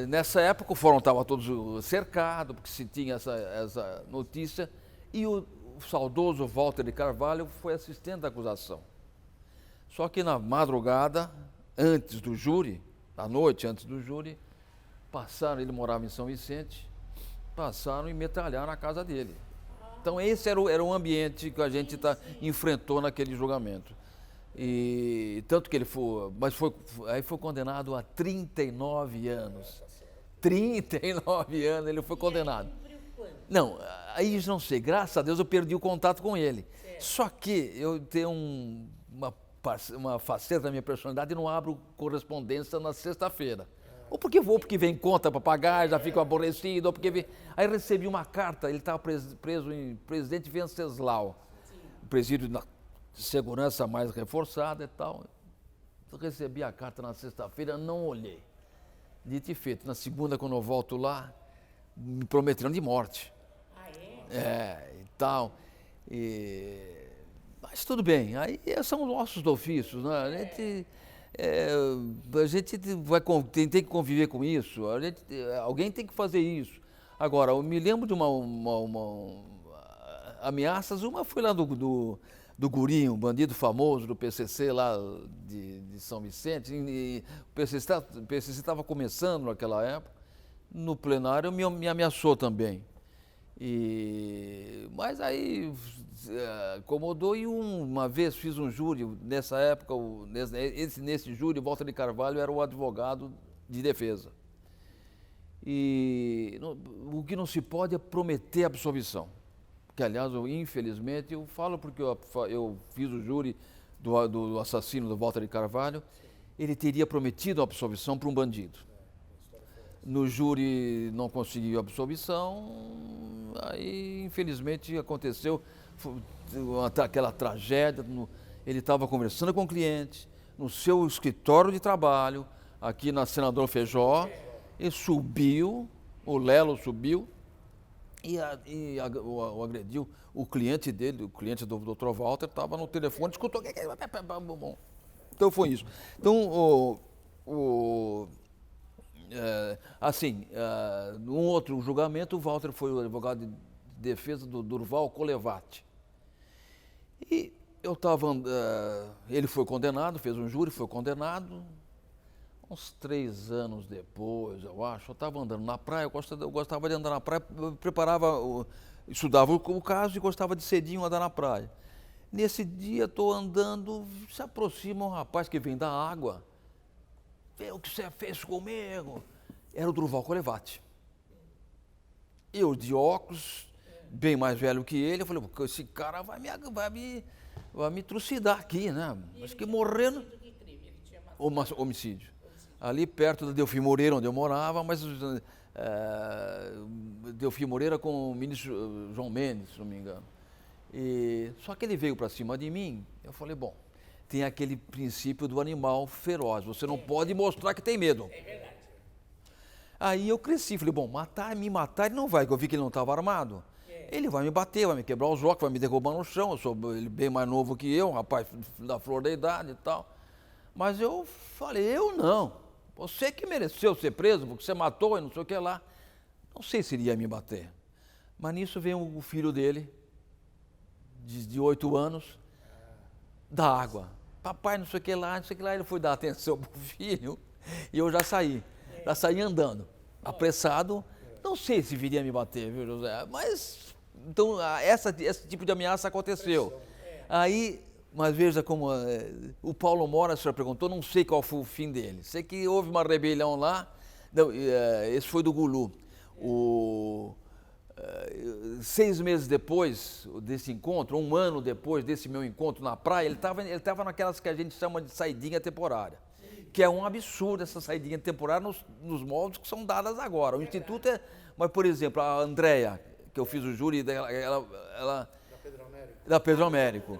nessa época o fórum estava todo cercado, porque se tinha essa notícia, e o saudoso Walter de Carvalho foi assistente da acusação. Só que na madrugada, antes do júri, à noite antes do júri, ele morava em São Vicente, passaram e metralharam a casa dele. Então esse era o ambiente que a gente enfrentou naquele julgamento. E tanto que ele aí foi condenado a 39 anos. 39 anos ele foi condenado. Não, aí não sei, graças a Deus eu perdi o contato com ele. Só que eu tenho uma faceta da minha personalidade e não abro correspondência na sexta-feira. Ou porque porque vem conta para pagar, já fico aborrecido, ou porque vem... Aí recebi uma carta, ele estava preso em Presidente Venceslau, presídio de segurança mais reforçada e tal. Eu recebi a carta na sexta-feira, não olhei. Dito e feito, na segunda, quando eu volto lá, me prometeram de morte. E tal. Mas tudo bem, aí são os nossos ofícios, né? A gente tem que conviver com isso, alguém tem que fazer isso. Agora, eu me lembro de uma ameaças, uma foi lá do Gurinho, um bandido famoso do PCC lá de São Vicente, e o PCC estava começando naquela época, no plenário me ameaçou também. Mas aí acomodou e uma vez fiz um júri, nessa época, nesse júri, Walter de Carvalho era o advogado de defesa. E o que não se pode é prometer absolvição. Que, aliás, infelizmente, eu falo porque eu fiz o júri do assassino do Walter de Carvalho, ele teria prometido a absolvição para um bandido. No júri não conseguiu absolvição, aí infelizmente aconteceu aquela tragédia, ele estava conversando com o cliente, no seu escritório de trabalho, aqui na Senador Feijó, e subiu, o Lelo subiu e o agrediu. O cliente dele, o cliente do Dr. Walter, estava no telefone, escutou. Então foi isso. Então, num outro julgamento, o Walter foi o advogado de defesa do Durval Colevati. E ele foi condenado, fez um júri, foi condenado. Uns 3 anos depois, eu acho, eu estava andando na praia, eu gostava de andar na praia, estudava o caso e gostava de cedinho andar na praia. Nesse dia, estou andando, se aproxima um rapaz que vem da água. Vê o que você fez comigo. Era o Durval Colevati. Eu, de óculos, bem mais velho que ele, eu falei, esse cara vai me trucidar aqui, né? Acho que morrendo. Que crime ele tinha matado? Homicídio. Ali perto da Delfim Moreira, onde eu morava, mas Delfim Moreira com o ministro João Mendes, se não me engano. Só que ele veio para cima de mim, eu falei, bom, tem aquele princípio do animal feroz, você não pode mostrar que tem medo. É verdade. Aí eu cresci, falei, bom, me matar ele não vai, porque eu vi que ele não estava armado. Ele vai me bater, vai me quebrar os óculos, vai me derrubar no chão, eu sou ele bem mais novo que eu, um rapaz da flor da idade e tal. Mas eu falei, eu não, você que mereceu ser preso, porque você matou e não sei o que lá. Não sei se ele ia me bater. Mas nisso veio o filho dele, de 8 anos, da água. Papai, não sei o que lá, ele foi dar atenção pro filho e eu já saí andando, apressado. Não sei se viria me bater, viu, José? Mas, então, esse tipo de ameaça aconteceu. Aí, mas veja como o Paulo Mora, a senhora perguntou, não sei qual foi o fim dele. Sei que houve uma rebelião lá, não, esse foi do Gulu. 6 meses depois desse encontro, 1 ano depois desse meu encontro na praia, ele estava naquelas que a gente chama de saidinha temporária, que é um absurdo essa saidinha temporária nos moldes que são dadas agora. O Instituto mas por exemplo, a Andréia, que eu fiz o júri dela, da Pedro Américo,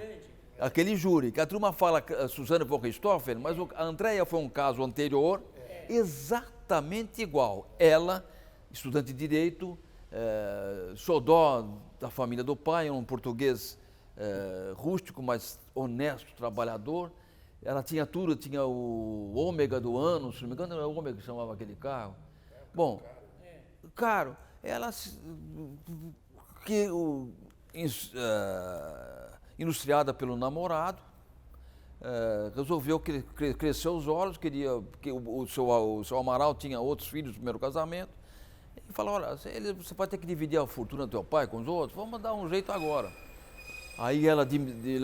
aquele júri, que a turma fala Suzane von Richthofen, mas a Andréia foi um caso anterior, exatamente igual. Ela, estudante de Direito, xodó da família do pai, um português rústico, mas honesto, trabalhador. Ela tinha tudo, tinha o ômega do ano, se não me engano era o ômega que chamava aquele carro. Bom, caro, ela industriada pelo namorado, resolveu crescer os olhos, queria que o seu Amaral tinha outros filhos do primeiro casamento. E falou, olha, você vai ter que dividir a fortuna do teu pai com os outros, vamos dar um jeito agora. Aí ela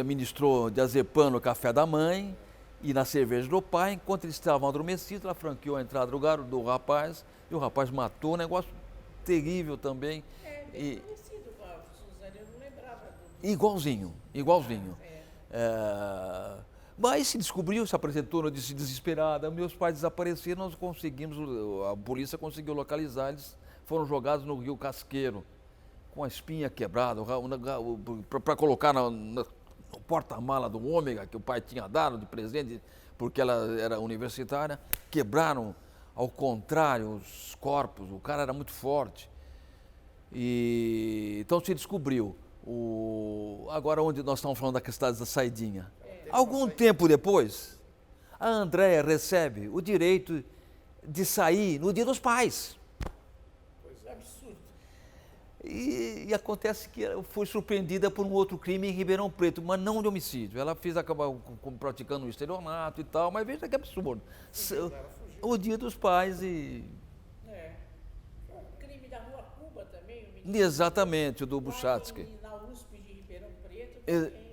ministrou diazepam no café da mãe e na cerveja do pai, enquanto eles estavam adormecidos, ela franqueou a entrada do rapaz, e o rapaz matou, um negócio terrível também. Bem parecido com a Suzane, eu não lembrava do... Igualzinho. Mas se descobriu, se apresentou, disse desesperada, meus pais desapareceram, nós conseguimos, a polícia conseguiu localizar, eles foram jogados no Rio Casqueiro, com a espinha quebrada, para colocar no porta-mala do Ômega, que o pai tinha dado de presente, porque ela era universitária, quebraram ao contrário os corpos, o cara era muito forte. Então se descobriu. Agora onde nós estamos falando da questão da saidinha. Algum tempo depois, a Andréia recebe o direito de sair no Dia dos Pais. Absurdo. E acontece que ela foi surpreendida por um outro crime em Ribeirão Preto, mas não de homicídio. Ela acabou praticando um estelionato e tal, mas veja que absurdo. O Dia dos Pais e... O crime da Rua Cuba também. Exatamente, o do Buchatsky. Na USP de Ribeirão Preto também.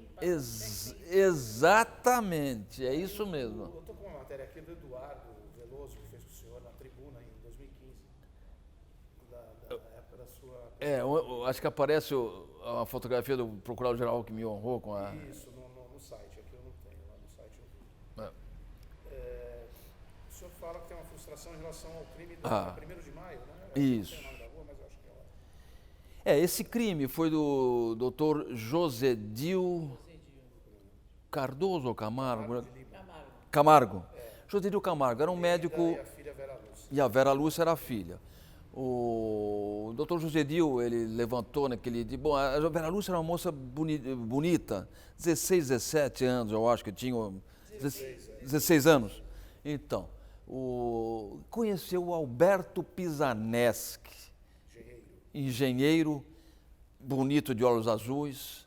Exatamente, é isso mesmo. Eu estou com uma matéria aqui do Eduardo Veloso, que fez para o senhor na tribuna em 2015, da época da sua... Eu acho que aparece a fotografia do procurador-geral que me honrou com a... Isso, no site, aqui eu não tenho, lá no site eu vi. O senhor fala que tem uma frustração em relação ao crime do 1º de maio, né? Isso. Não sei o nome da rua, mas eu acho que é lá. Esse crime foi do Dr. Josedil Cardoso ou Camargo? Camargo. Josedil Camargo, era um médico... E a filha Vera Lúcia. E a Vera Lúcia era a filha. O doutor Josedil, ele levantou naquele dia... Bom, a Vera Lúcia era uma moça bonita, 16, 17 anos, eu acho que tinha... 16 anos. Então, conheceu o Alberto Pisaneschi, engenheiro, bonito de olhos azuis,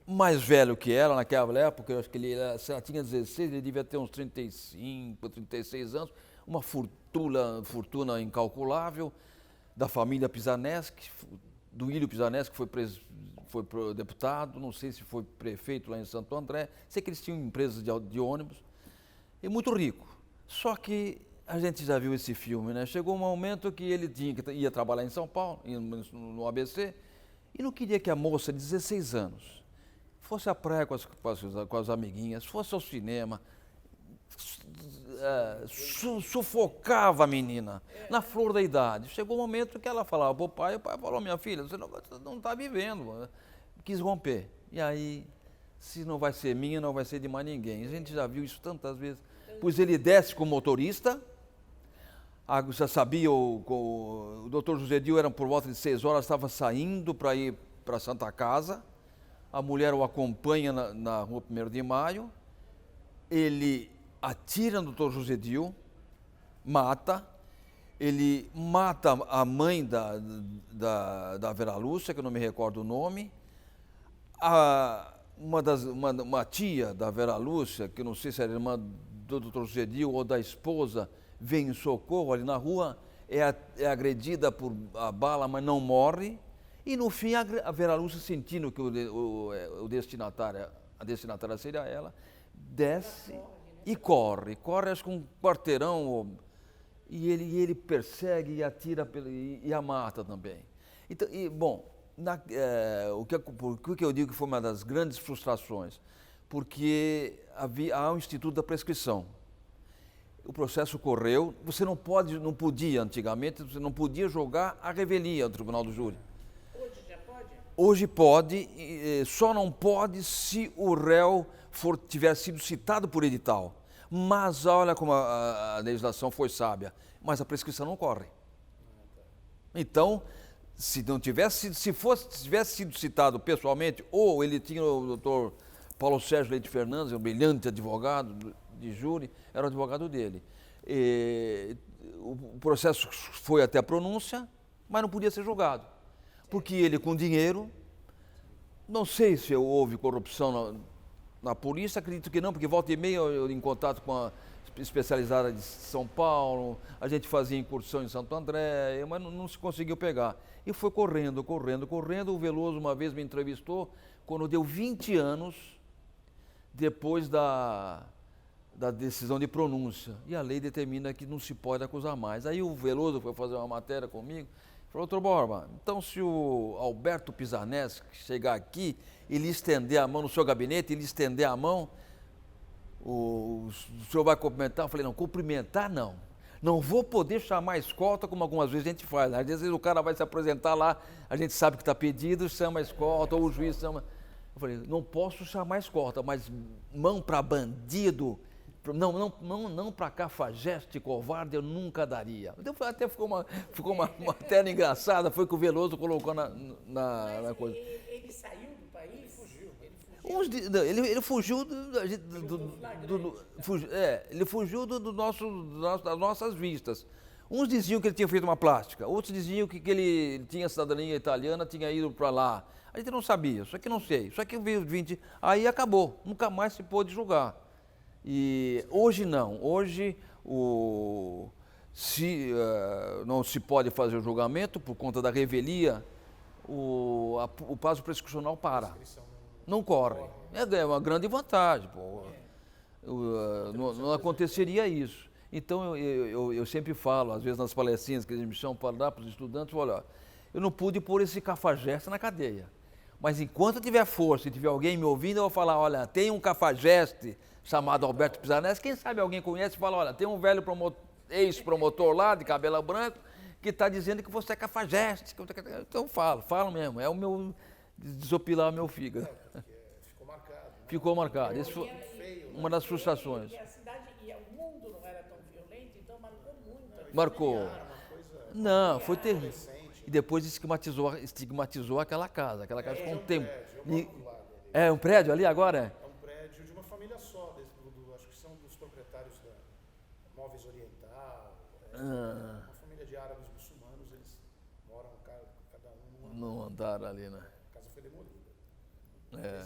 mais velho que ela naquela época, eu acho que se ela tinha 16, ele devia ter uns 35, 36 anos, uma fortuna incalculável, da família Pisaneschi, do Ilho Pisaneschi, que foi deputado, não sei se foi prefeito lá em Santo André, sei que eles tinham empresas de ônibus, e muito rico. Só que a gente já viu esse filme, né? Chegou um momento que ele ia trabalhar em São Paulo, no ABC, e não queria que a moça de 16 anos fosse à praia com as amiguinhas, fosse ao cinema, sufocava a menina na flor da idade. Chegou um momento que ela falava para o pai falou, minha filha, você não está vivendo. Quis romper. E aí, se não vai ser minha, não vai ser de mais ninguém. A gente já viu isso tantas vezes. Pois ele desce com o motorista, já sabia, o doutor José Dio, era por volta de 6 horas, estava saindo para ir para a Santa Casa, a mulher o acompanha na rua 1º de Maio, ele atira no doutor José Dio, ele mata a mãe da Vera Lúcia, que eu não me recordo o nome, uma tia da Vera Lúcia, que eu não sei se era irmã do doutor José Dio ou da esposa, vem em socorro ali na rua, é agredida por a bala, mas não morre, e no fim a Vera Lúcia, sentindo que a destinatária seria ela, desce e corre acho que um quarteirão, e ele persegue e atira e a mata também. Então, por que eu digo que foi uma das grandes frustrações? Porque há um Instituto da Prescrição. O processo correu, não podia antigamente, você não podia jogar a revelia no Tribunal do Júri. Hoje já pode? Hoje pode, só não pode se o réu tiver sido citado por edital. Mas olha como a legislação foi sábia, mas a prescrição não corre. Então, se tivesse sido citado pessoalmente, ou ele tinha o doutor Paulo Sérgio Leite Fernandes, um brilhante advogado de júri, era o advogado dele. O processo foi até a pronúncia, mas não podia ser julgado, porque ele com dinheiro, não sei se houve corrupção na polícia, acredito que não, porque volta e meia eu em contato com a especializada de São Paulo, a gente fazia incursão em Santo André, mas não se conseguiu pegar. E foi correndo. O Veloso uma vez me entrevistou, quando deu 20 anos depois da decisão de pronúncia. E a lei determina que não se pode acusar mais. Aí o Veloso foi fazer uma matéria comigo, falou, doutor Borba, então se o Alberto Pisaneschi chegar aqui, ele estender a mão no seu gabinete, ele estender a mão, o senhor vai cumprimentar? Eu falei, não, cumprimentar não. Não vou poder chamar escolta, como algumas vezes a gente faz. Às vezes o cara vai se apresentar lá, a gente sabe que está pedido, chama a escolta, ou o juiz chama. Eu falei, não posso chamar escolta, mas mão para bandido, não para cafajeste covarde, eu nunca daria. Então até ficou uma matéria engraçada, foi que o Veloso colocou na coisa. Ele saiu do país? Fugiu. Ele fugiu ele fugiu das nossas vistas. Uns diziam que ele tinha feito uma plástica, outros diziam que ele tinha cidadania italiana, tinha ido para lá. A gente não sabia, só que não sei. Só que veio 20, aí acabou, nunca mais se pôde julgar. E hoje não, hoje não se pode fazer o julgamento por conta da revelia, o prazo prescricional para. Não corre. É uma grande vantagem. Não aconteceria isso. Então, eu sempre falo, às vezes nas palestrinhas que eles me chamam para dar para os estudantes, olha, eu não pude pôr esse cafajeste na cadeia. Mas enquanto eu tiver força e tiver alguém me ouvindo, eu vou falar, olha, tem um cafajeste chamado Alberto Pisaneschi, quem sabe alguém conhece e fala, olha, tem um velho ex-promotor lá, de cabelo branco, que está dizendo que você é cafajeste. Então falo mesmo, é o meu... desopilar o meu fígado. Ficou marcado. Ficou marcado. Isso foi uma das frustrações. E a cidade e o mundo não era tão violento, então marcou muito. Marcou. Não, foi terrível. E depois estigmatizou aquela casa. Aquela casa ficou um tempo. É um prédio ali agora? É um prédio de uma família só, acho que são dos proprietários da Móveis Oriental. Uma família de árabes muçulmanos, eles moram cada um não andaram ali, né? A casa foi demolida. É,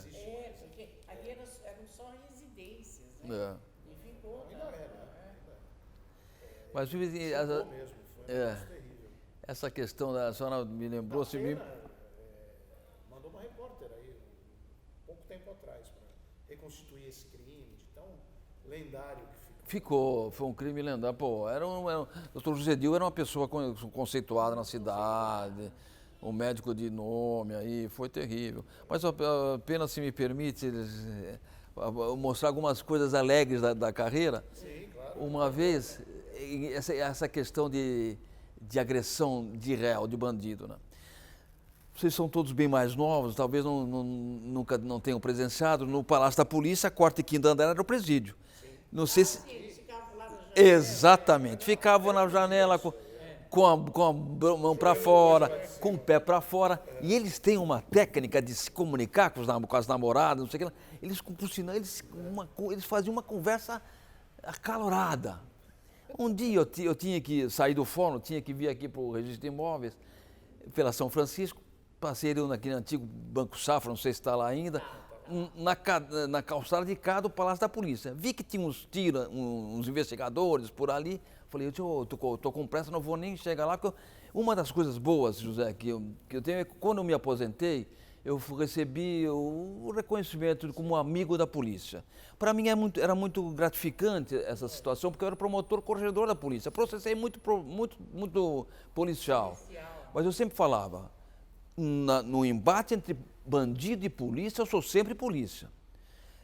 É. E ficou. Ainda é, né? Mas Ficou mesmo, foi um negócio terrível. essa questão da... A senhora me lembrou... A Pena, mandou uma repórter aí, pouco tempo atrás, para reconstituir esse crime, de tão lendário que ficou. Foi um crime lendário. Pô, o Dr. José Dil era uma pessoa conceituada na cidade, um médico de nome aí, foi terrível. Mas apenas se me permite mostrar algumas coisas alegres da carreira. Sim, claro. Uma vez, essa questão de agressão de réu, de bandido, né? Vocês são todos bem mais novos, talvez nunca não tenham presenciado. No Palácio da Polícia, quarto e quinto andar era o presídio. Não sei se... Eles ficavam lá na janela. Exatamente. Ficavam na janela com a mão para fora, com o pé para fora. E eles têm uma técnica de se comunicar com as namoradas, não sei o que lá. Por sinal, eles faziam uma conversa acalorada. Um dia eu tinha que sair do fórum, tinha que vir aqui para o Registro de Imóveis, pela São Francisco. Passei ali naquele antigo Banco Safra, não sei se está lá ainda, na calçada de cá do Palácio da Polícia. Vi que tinha uns investigadores por ali. Falei, eu tô com pressa, não vou nem chegar lá. Porque uma das coisas boas, José, que eu tenho é que quando eu me aposentei, eu recebi o reconhecimento como amigo da polícia. Para mim era muito gratificante essa situação, porque eu era promotor corregedor da polícia. Processei muito policial. Mas eu sempre falava, no embate entre bandido e polícia, eu sou sempre polícia.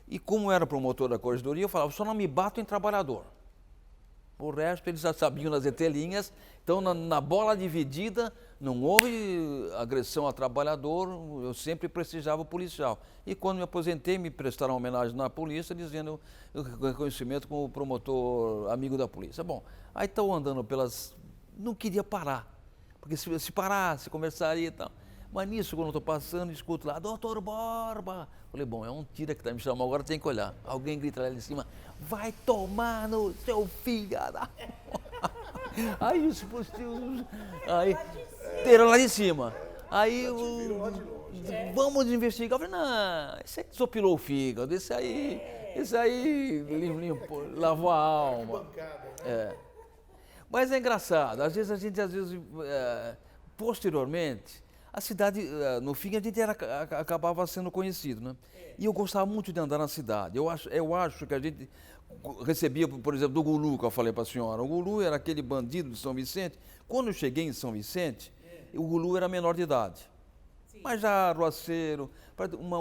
E como eu era promotor da corregedoria, eu falava, só não me bato em trabalhador. O resto eles já sabiam nas entrelinhas. Então, na bola dividida, não houve agressão a trabalhador, eu sempre prestigiava o policial. E quando me aposentei, me prestaram homenagem na polícia, dizendo o reconhecimento como promotor amigo da polícia. Bom, aí estou andando não queria parar, porque se parasse, conversaria e tal. Mas nisso, quando eu estou passando, escuto lá, doutor Borba. Falei, bom, é um tira que está me chamando, agora tem que olhar. Alguém grita lá em cima, vai tomar no seu filho. Aí os postilhos, teram lá de cima. Aí, vamos investigar. Eu falei, não, esse aí desopilou o fígado, esse aí lavou a alma. Mas é engraçado, às vezes posteriormente, a cidade, no fim, a gente acabava sendo conhecido, né? E eu gostava muito de andar na cidade. Eu acho que a gente recebia, por exemplo, do Gulu, que eu falei para a senhora. O Gulu era aquele bandido de São Vicente. Quando eu cheguei em São Vicente, o Gulu era menor de idade. Sim. Mas já arruaceiro, um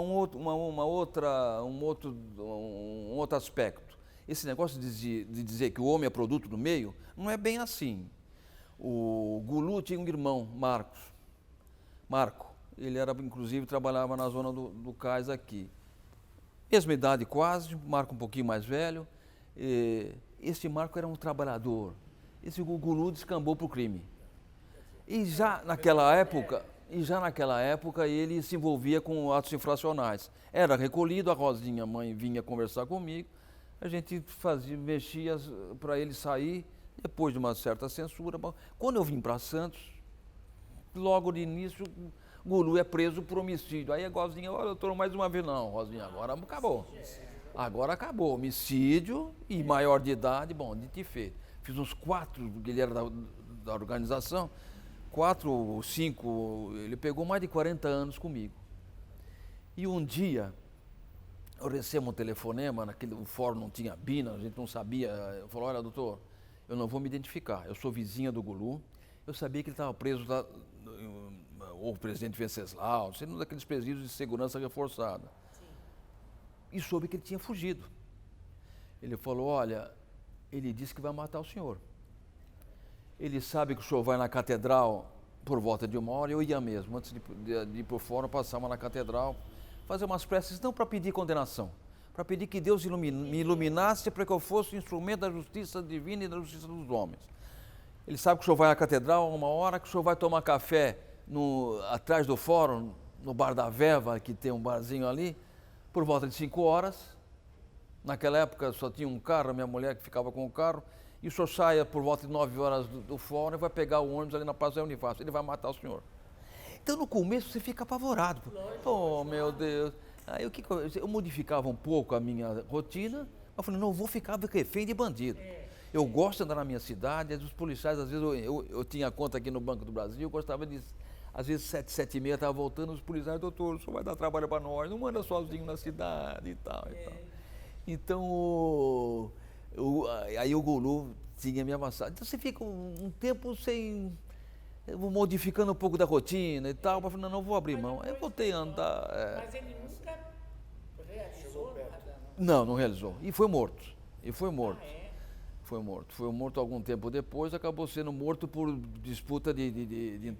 outro aspecto. Esse negócio de dizer que o homem é produto do meio, não é bem assim. O Gulu tinha um irmão, Marco, ele inclusive trabalhava na zona do cais aqui. Mesma idade quase, Marco um pouquinho mais velho. Esse Marco era um trabalhador. Esse Gulu descambou para o crime. E já naquela época ele se envolvia com atos infracionais. Era recolhido, a Rosinha, a mãe, vinha conversar comigo, a gente mexia para ele sair, depois de uma certa censura. Quando eu vim para Santos, logo de início, o Gulu é preso por homicídio. Aí a Rosinha, olha, doutor, mais uma vez. Não, Rosinha, agora acabou. Agora acabou. Homicídio e maior de idade, bom, dito e feito. Fiz uns 4, ele era da organização, 4 ou 5, ele pegou mais de 40 anos comigo. E um dia, eu recebo um telefonema, o fórum não tinha BINA, a gente não sabia. Eu falei, olha, doutor, eu não vou me identificar, eu sou vizinha do Gulu. Eu sabia que ele estava preso ou o presidente Venceslau, sendo um daqueles presídios de segurança reforçada. Sim. E soube que ele tinha fugido. Ele falou, olha, ele disse que vai matar o senhor. Ele sabe que o senhor vai na catedral por volta de 1h, eu ia mesmo, antes de ir para o fórum, passava na catedral, fazer umas preces, não para pedir condenação, para pedir que Deus me iluminasse para que eu fosse instrumento da justiça divina e da justiça dos homens. Ele sabe que o senhor vai à catedral 1h, que o senhor vai tomar café atrás do fórum, no Bar da Veva, que tem um barzinho ali, por volta de 5h. Naquela época só tinha um carro, a minha mulher que ficava com o carro, e o senhor saia por volta de 9h do fórum e vai pegar o ônibus ali na Praça da Unifácio. Ele vai matar o senhor. Então, no começo, você fica apavorado. Oh, meu Deus. Aí eu modificava um pouco a minha rotina, Eu falei, não, eu vou ficar refém de bandido. Eu gosto de andar na minha cidade, os policiais, às vezes, eu tinha conta aqui no Banco do Brasil, eu gostava de, às vezes, 7h30, estava voltando, os policiais, doutor, o senhor vai dar trabalho para nós, não manda sozinho na cidade e tal, e tal. Então, aí o Gulu tinha me amassado. Então você fica um tempo sem, modificando um pouco da rotina e tal, eu falei, não vou abrir mão. Aí eu voltei a andar. Mas ele nunca realizou nada, não realizou. E foi morto. Foi morto. Foi morto algum tempo depois, acabou sendo morto por disputa de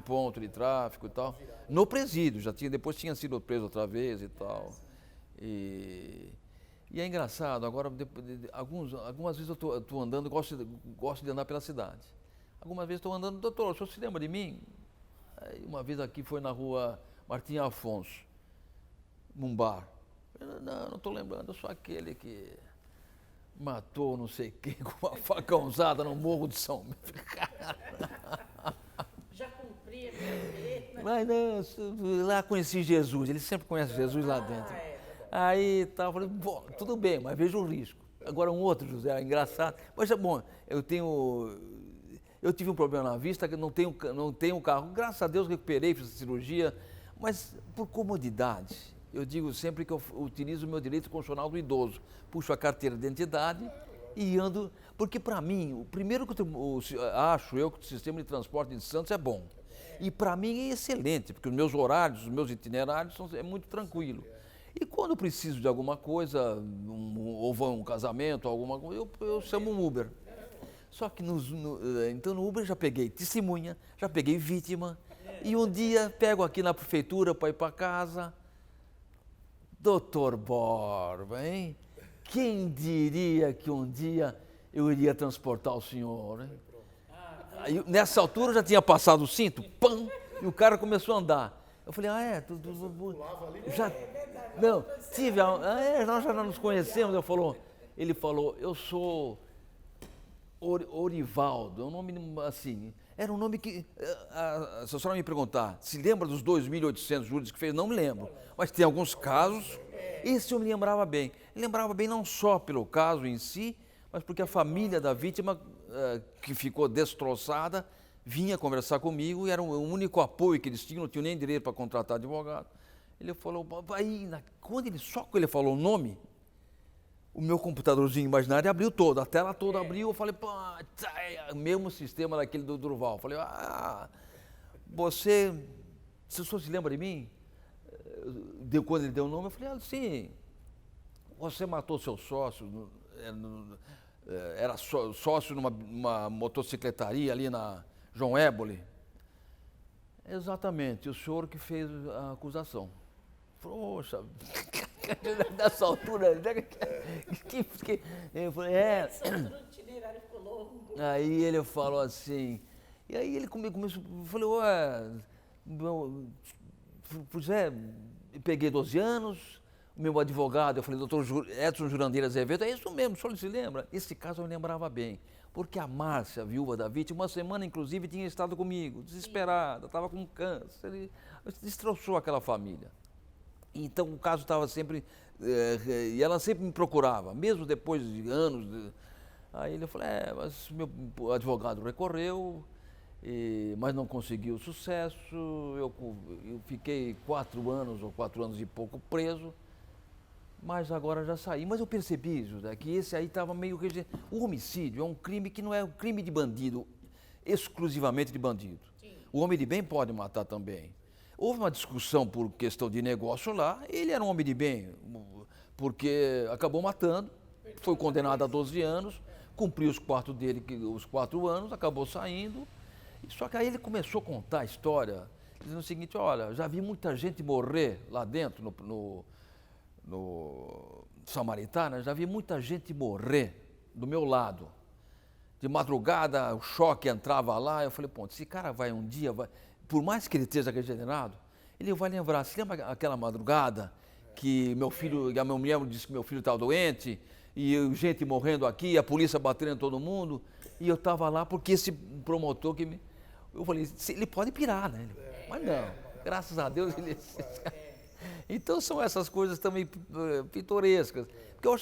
ponto, de tráfico e tal. No presídio, depois tinha sido preso outra vez e tal. E é engraçado, agora, algumas vezes eu estou andando, gosto de andar pela cidade. Algumas vezes estou andando, doutor, o senhor se lembra de mim? Aí, uma vez aqui foi na rua Martim Afonso, num bar. Eu, não estou lembrando, eu sou aquele que matou não sei quem com uma facãozada no Morro de São Já cumpria a pena. Mas não, lá conheci Jesus, ele sempre conhece Jesus lá dentro. Aí tá, falei, bom, tudo bem, mas veja o risco. Agora um outro, José, engraçado. Mas é bom, eu tive um problema na vista, que não tenho carro. Graças a Deus recuperei, fiz a cirurgia, mas por comodidade. Eu digo sempre que eu utilizo o meu direito constitucional do idoso. Puxo a carteira de identidade e ando, porque para mim, o primeiro que acho eu que o sistema de transporte de Santos é bom. E para mim é excelente, porque os meus horários, os meus itinerários é muito tranquilo. E quando eu preciso de alguma coisa, ou vou a um casamento, alguma coisa, eu chamo um Uber. Só que então no Uber já peguei testemunha, já peguei vítima, e um dia pego aqui na prefeitura para ir para casa. Doutor Borba, hein? Quem diria que um dia eu iria transportar o senhor, né? Aí, nessa altura eu já tinha passado o cinto, pam, e o cara começou a andar. Eu falei, já, não, nós já nos conhecemos. Ele falou, eu sou Orivaldo, é um nome assim, era um nome que, se a senhora me perguntar, se lembra dos 2.800 juros que fez, não me lembro, mas tem alguns casos, esse eu me lembrava bem. Eu lembrava bem não só pelo caso em si, mas porque a família da vítima, que ficou destroçada, vinha conversar comigo e era o único apoio que eles tinham, não tinham nem direito para contratar advogado. Ele falou, aí, quando ele falou o nome, o meu computadorzinho imaginário abriu todo, a tela toda abriu, eu falei, mesmo sistema daquele do Durval. Eu falei, você se lembra de mim? Quando ele deu o nome, eu falei, sim, você matou seu sócio, era sócio numa motocicletaria ali na João Éboli. Exatamente, o senhor que fez a acusação. Poxa, nessa altura, eu falei, o itinerário ficou longo. Aí ele falou assim, e aí ele começou, eu falei, peguei 12 anos, o meu advogado, eu falei, doutor Edson Jurandir Azevedo, é isso mesmo, o senhor se lembra? Esse caso eu me lembrava bem, porque a Márcia, a viúva da vítima, uma semana inclusive tinha estado comigo, desesperada, estava com câncer, ele destroçou aquela família. Então o caso estava sempre, e ela sempre me procurava, mesmo depois de anos. Aí ele falou, mas meu advogado recorreu, mas não conseguiu sucesso, eu fiquei 4 anos ou 4 anos e pouco preso, mas agora já saí. Mas eu percebi, José, que esse aí estava meio... O homicídio é um crime que não é um crime de bandido, exclusivamente de bandido. Sim. O homem de bem pode matar também. Houve uma discussão por questão de negócio lá, ele era um homem de bem, porque acabou matando, foi condenado a 12 anos, cumpriu os 4 anos, acabou saindo. Só que aí ele começou a contar a história, dizendo o seguinte, olha, já vi muita gente morrer lá dentro, no Samaritana, já vi muita gente morrer do meu lado. De madrugada, o choque entrava lá, eu falei, esse cara vai um dia, por mais que ele esteja regenerado, ele vai lembrar, se lembra aquela madrugada que a minha mulher disse que meu filho estava doente, e gente morrendo aqui, a polícia batendo em todo mundo, e eu estava lá porque esse promotor que me... Eu falei, ele pode pirar, né? Mas não, graças a Deus ele... Então são essas coisas também pitorescas. Porque eu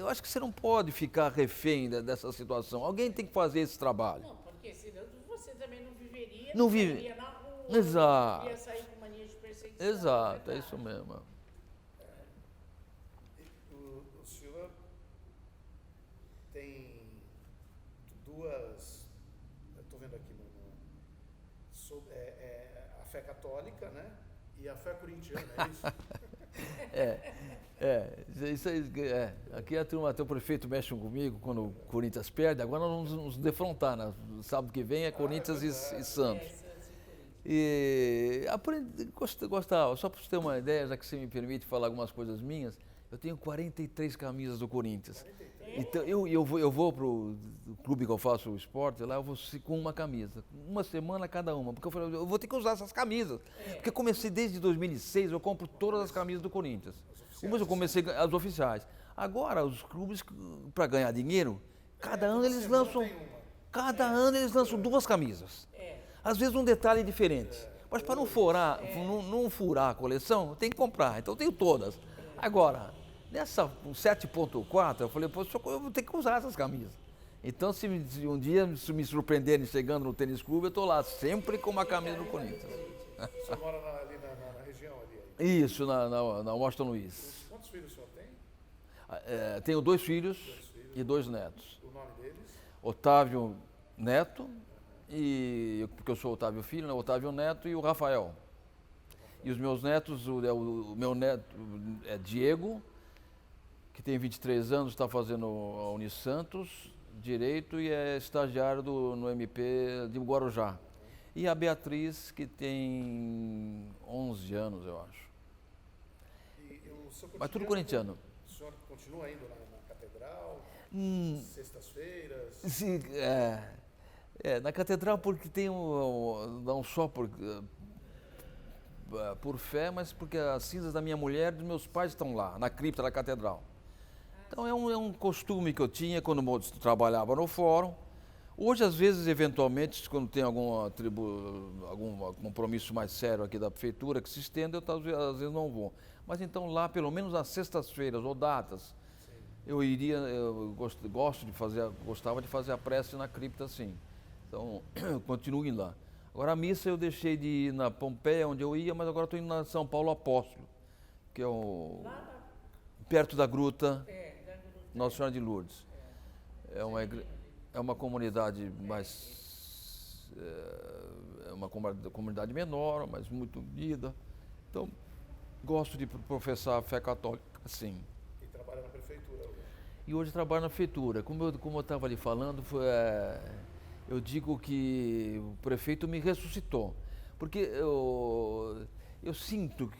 acho que você não pode ficar refém dessa situação. Alguém tem que fazer esse trabalho. Não, porque senão você também não viveria, Não vive. sairia na rua, Exato. não ia sair com mania de perseguição. Exato, é isso mesmo. O senhor tem duas, eu estou vendo aqui a fé católica, né? E a fé corintiana, é isso? Isso aí, aqui a turma, até o prefeito mexe comigo quando o Corinthians perde, agora nós vamos nos defrontar, né? Sábado que vem é Corinthians e Santos. E gostava, só para você ter uma ideia, já que você me permite falar algumas coisas minhas, eu tenho 43 camisas do Corinthians. 43? Então eu vou para o clube que eu faço o esporte, lá eu vou com uma camisa, uma semana cada uma, porque eu falei, eu vou ter que usar essas camisas. Porque comecei desde 2006, eu compro todas as camisas do Corinthians. Umas eu comecei as oficiais. Agora, os clubes, para ganhar dinheiro, cada ano eles lançam duas camisas. Às vezes um detalhe diferente. Mas para não furar a coleção, tem que comprar. Então eu tenho todas. Agora, nessa 7.4, eu falei, pô, eu vou ter que usar essas camisas. Então, se um dia me surpreenderem chegando no tênis clube, eu estou lá sempre com uma camisa do Corinthians. Você mora ali na região ali? Isso, na Washington Luiz. Quantos filhos o senhor tem? Tenho 2 filhos e 2 netos. O nome deles? Otávio Neto, porque eu sou Otávio Filho, né? Otávio Neto e o Rafael. E os meus netos, o meu neto é Diego, que tem 23 anos, está fazendo a Unisantos, Direito, e é estagiário no MP de Guarujá. E a Beatriz, que tem 11 anos, eu acho. Mas tudo corintiano. O senhor continua indo na catedral, sextas-feiras? Sim, na catedral porque tem não só por fé, mas porque as cinzas da minha mulher e dos meus pais estão lá, na cripta da catedral. Então é um costume que eu tinha quando eu trabalhava no fórum. Hoje, às vezes, eventualmente, quando tem algum compromisso mais sério aqui da prefeitura que se estende, eu às vezes não vou. Mas então lá, pelo menos nas sextas-feiras ou datas, gostava de fazer a prece na cripta, sim. Então, continuo indo lá. Agora, a missa eu deixei de ir na Pompeia, onde eu ia, mas agora estou indo na São Paulo Apóstolo, que é perto da gruta Nossa Senhora de Lourdes. É uma comunidade mais... É uma comunidade menor, mas muito unida. Então, gosto de professar a fé católica, sim. E trabalha na prefeitura hoje? E hoje trabalho na prefeitura. Como eu estava ali falando, eu digo que o prefeito me ressuscitou. Porque eu sinto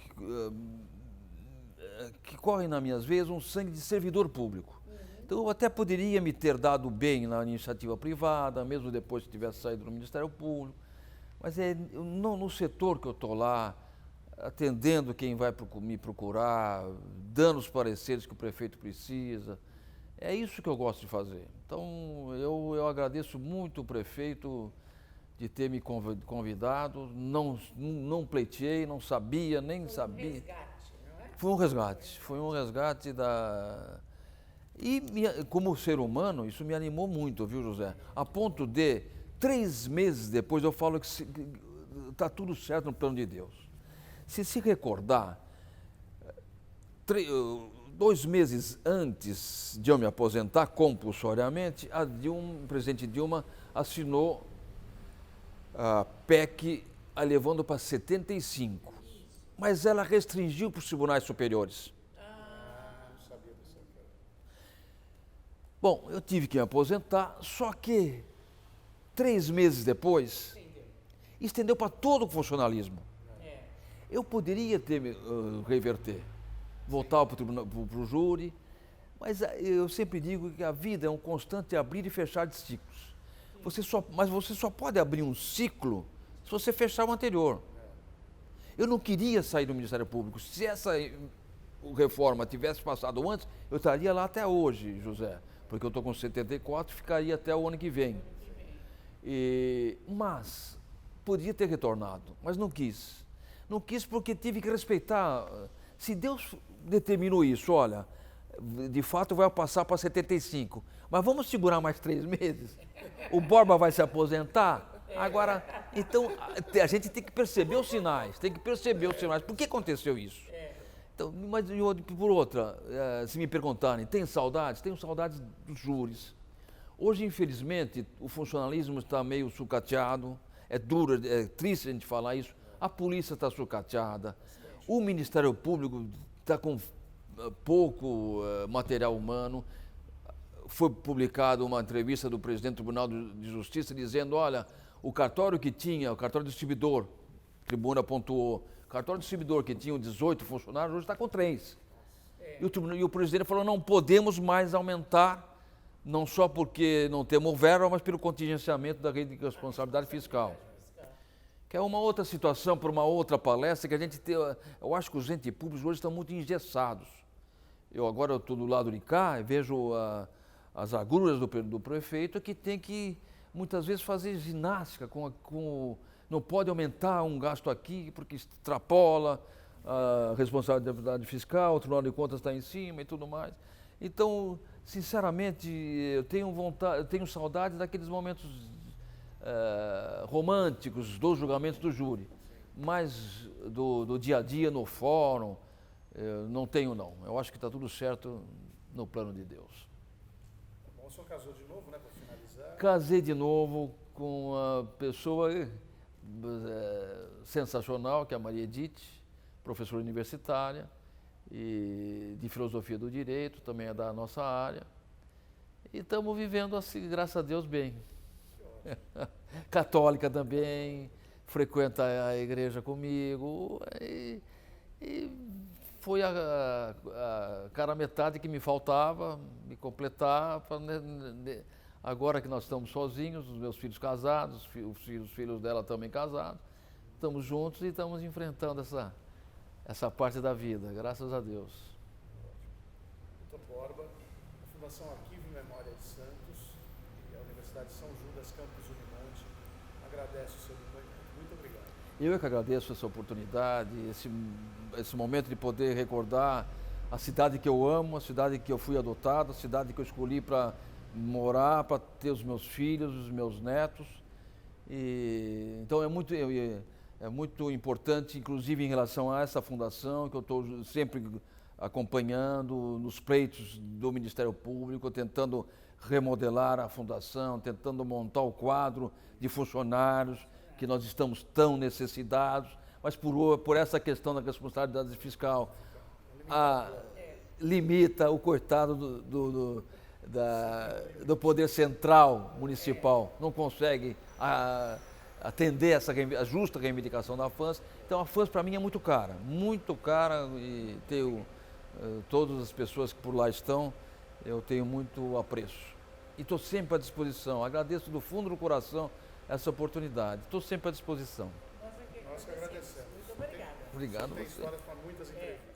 que corre nas minhas veias um sangue de servidor público. Então eu até poderia me ter dado bem na iniciativa privada, mesmo depois que tivesse saído do Ministério Público, mas não no setor que eu estou lá, atendendo quem vai me procurar, dando os pareceres que o prefeito precisa. É isso que eu gosto de fazer. Então eu agradeço muito o prefeito de ter me convidado, não pleiteei, não sabia, nem sabia. Foi um resgate, não é? Foi um resgate da... E como ser humano, isso me animou muito, viu, José? A ponto de, 3 meses depois, eu falo que está tudo certo no plano de Deus. Se recordar, 2 meses antes de eu me aposentar compulsoriamente, o presidente Dilma assinou a PEC levando para 75. Mas ela restringiu para os tribunais superiores. Bom, eu tive que me aposentar, só que 3 meses depois, estendeu para todo o funcionalismo. Eu poderia reverter, voltar para o júri, mas eu sempre digo que a vida é um constante abrir e fechar de ciclos. Mas você só pode abrir um ciclo se você fechar o anterior. Eu não queria sair do Ministério Público. Se essa reforma tivesse passado antes, eu estaria lá até hoje, José. Porque eu estou com 74, ficaria até o ano que vem. Mas podia ter retornado, mas não quis. Não quis porque tive que respeitar. Se Deus determinou isso, olha, de fato vai passar para 75, mas vamos segurar mais 3 meses. O Borba vai se aposentar. Agora, então, a gente tem que perceber os sinais, Por que aconteceu isso? Então, mas por outra, se me perguntarem, tem saudades? Tenho saudades dos júris. Hoje, infelizmente, o funcionalismo está meio sucateado, é duro, é triste a gente falar isso, a polícia está sucateada, o Ministério Público está com pouco material humano. Foi publicada uma entrevista do presidente do Tribunal de Justiça dizendo, olha, o cartório distribuidor, a tribuna pontuou, o cartório distribuidor que tinha 18 funcionários, hoje está com 3. E o presidente falou, não podemos mais aumentar, não só porque não temos verba, mas pelo contingenciamento da rede de responsabilidade fiscal. Que é uma outra situação, para uma outra palestra, que a gente tem, eu acho que os entes públicos hoje estão muito engessados. Agora eu estou do lado de cá e vejo as agruras do prefeito que tem que, muitas vezes, fazer ginástica não pode aumentar um gasto aqui porque extrapola a responsabilidade fiscal, o Tribunal de Contas está em cima e tudo mais. Então, sinceramente, eu tenho saudade daqueles momentos românticos dos julgamentos do júri, mas do dia a dia no fórum, não tenho não. Eu acho que está tudo certo no plano de Deus. Bom, o senhor casou de novo, né, para finalizar? Casei de novo com uma pessoa sensacional, que é a Maria Edith, professora universitária e de filosofia do direito, também é da nossa área. E estamos vivendo assim, graças a Deus, bem. Católica também, frequenta a igreja comigo e foi a cara metade que me faltava, me completar, agora que nós estamos sozinhos, os meus filhos casados, os filhos dela também casados, estamos juntos e estamos enfrentando essa parte da vida, graças a Deus. Dr. Borba, a Fundação Arquivo e Memória de Santos e a Universidade de São Judas, Campus Unimonte, agradece o seu depoimento. Muito obrigado. Eu é que agradeço essa oportunidade, esse momento de poder recordar a cidade que eu amo, a cidade que eu fui adotado, a cidade que eu escolhi para morar, para ter os meus filhos, os meus netos. Então é muito importante, inclusive em relação a essa fundação, que eu estou sempre acompanhando nos pleitos do Ministério Público, tentando remodelar a fundação, tentando montar o quadro de funcionários que nós estamos tão necessitados, mas por essa questão da responsabilidade fiscal, limita o coitado do poder central municipal, não consegue atender a justa reivindicação da FANS. Então a FANS para mim é muito cara, e tenho todas as pessoas que por lá estão, eu tenho muito apreço. E estou sempre à disposição, agradeço do fundo do coração essa oportunidade, estou sempre à disposição. Nós que agradecemos. Muito obrigada. Obrigado a Tem você. histórias para muitas entrevistas.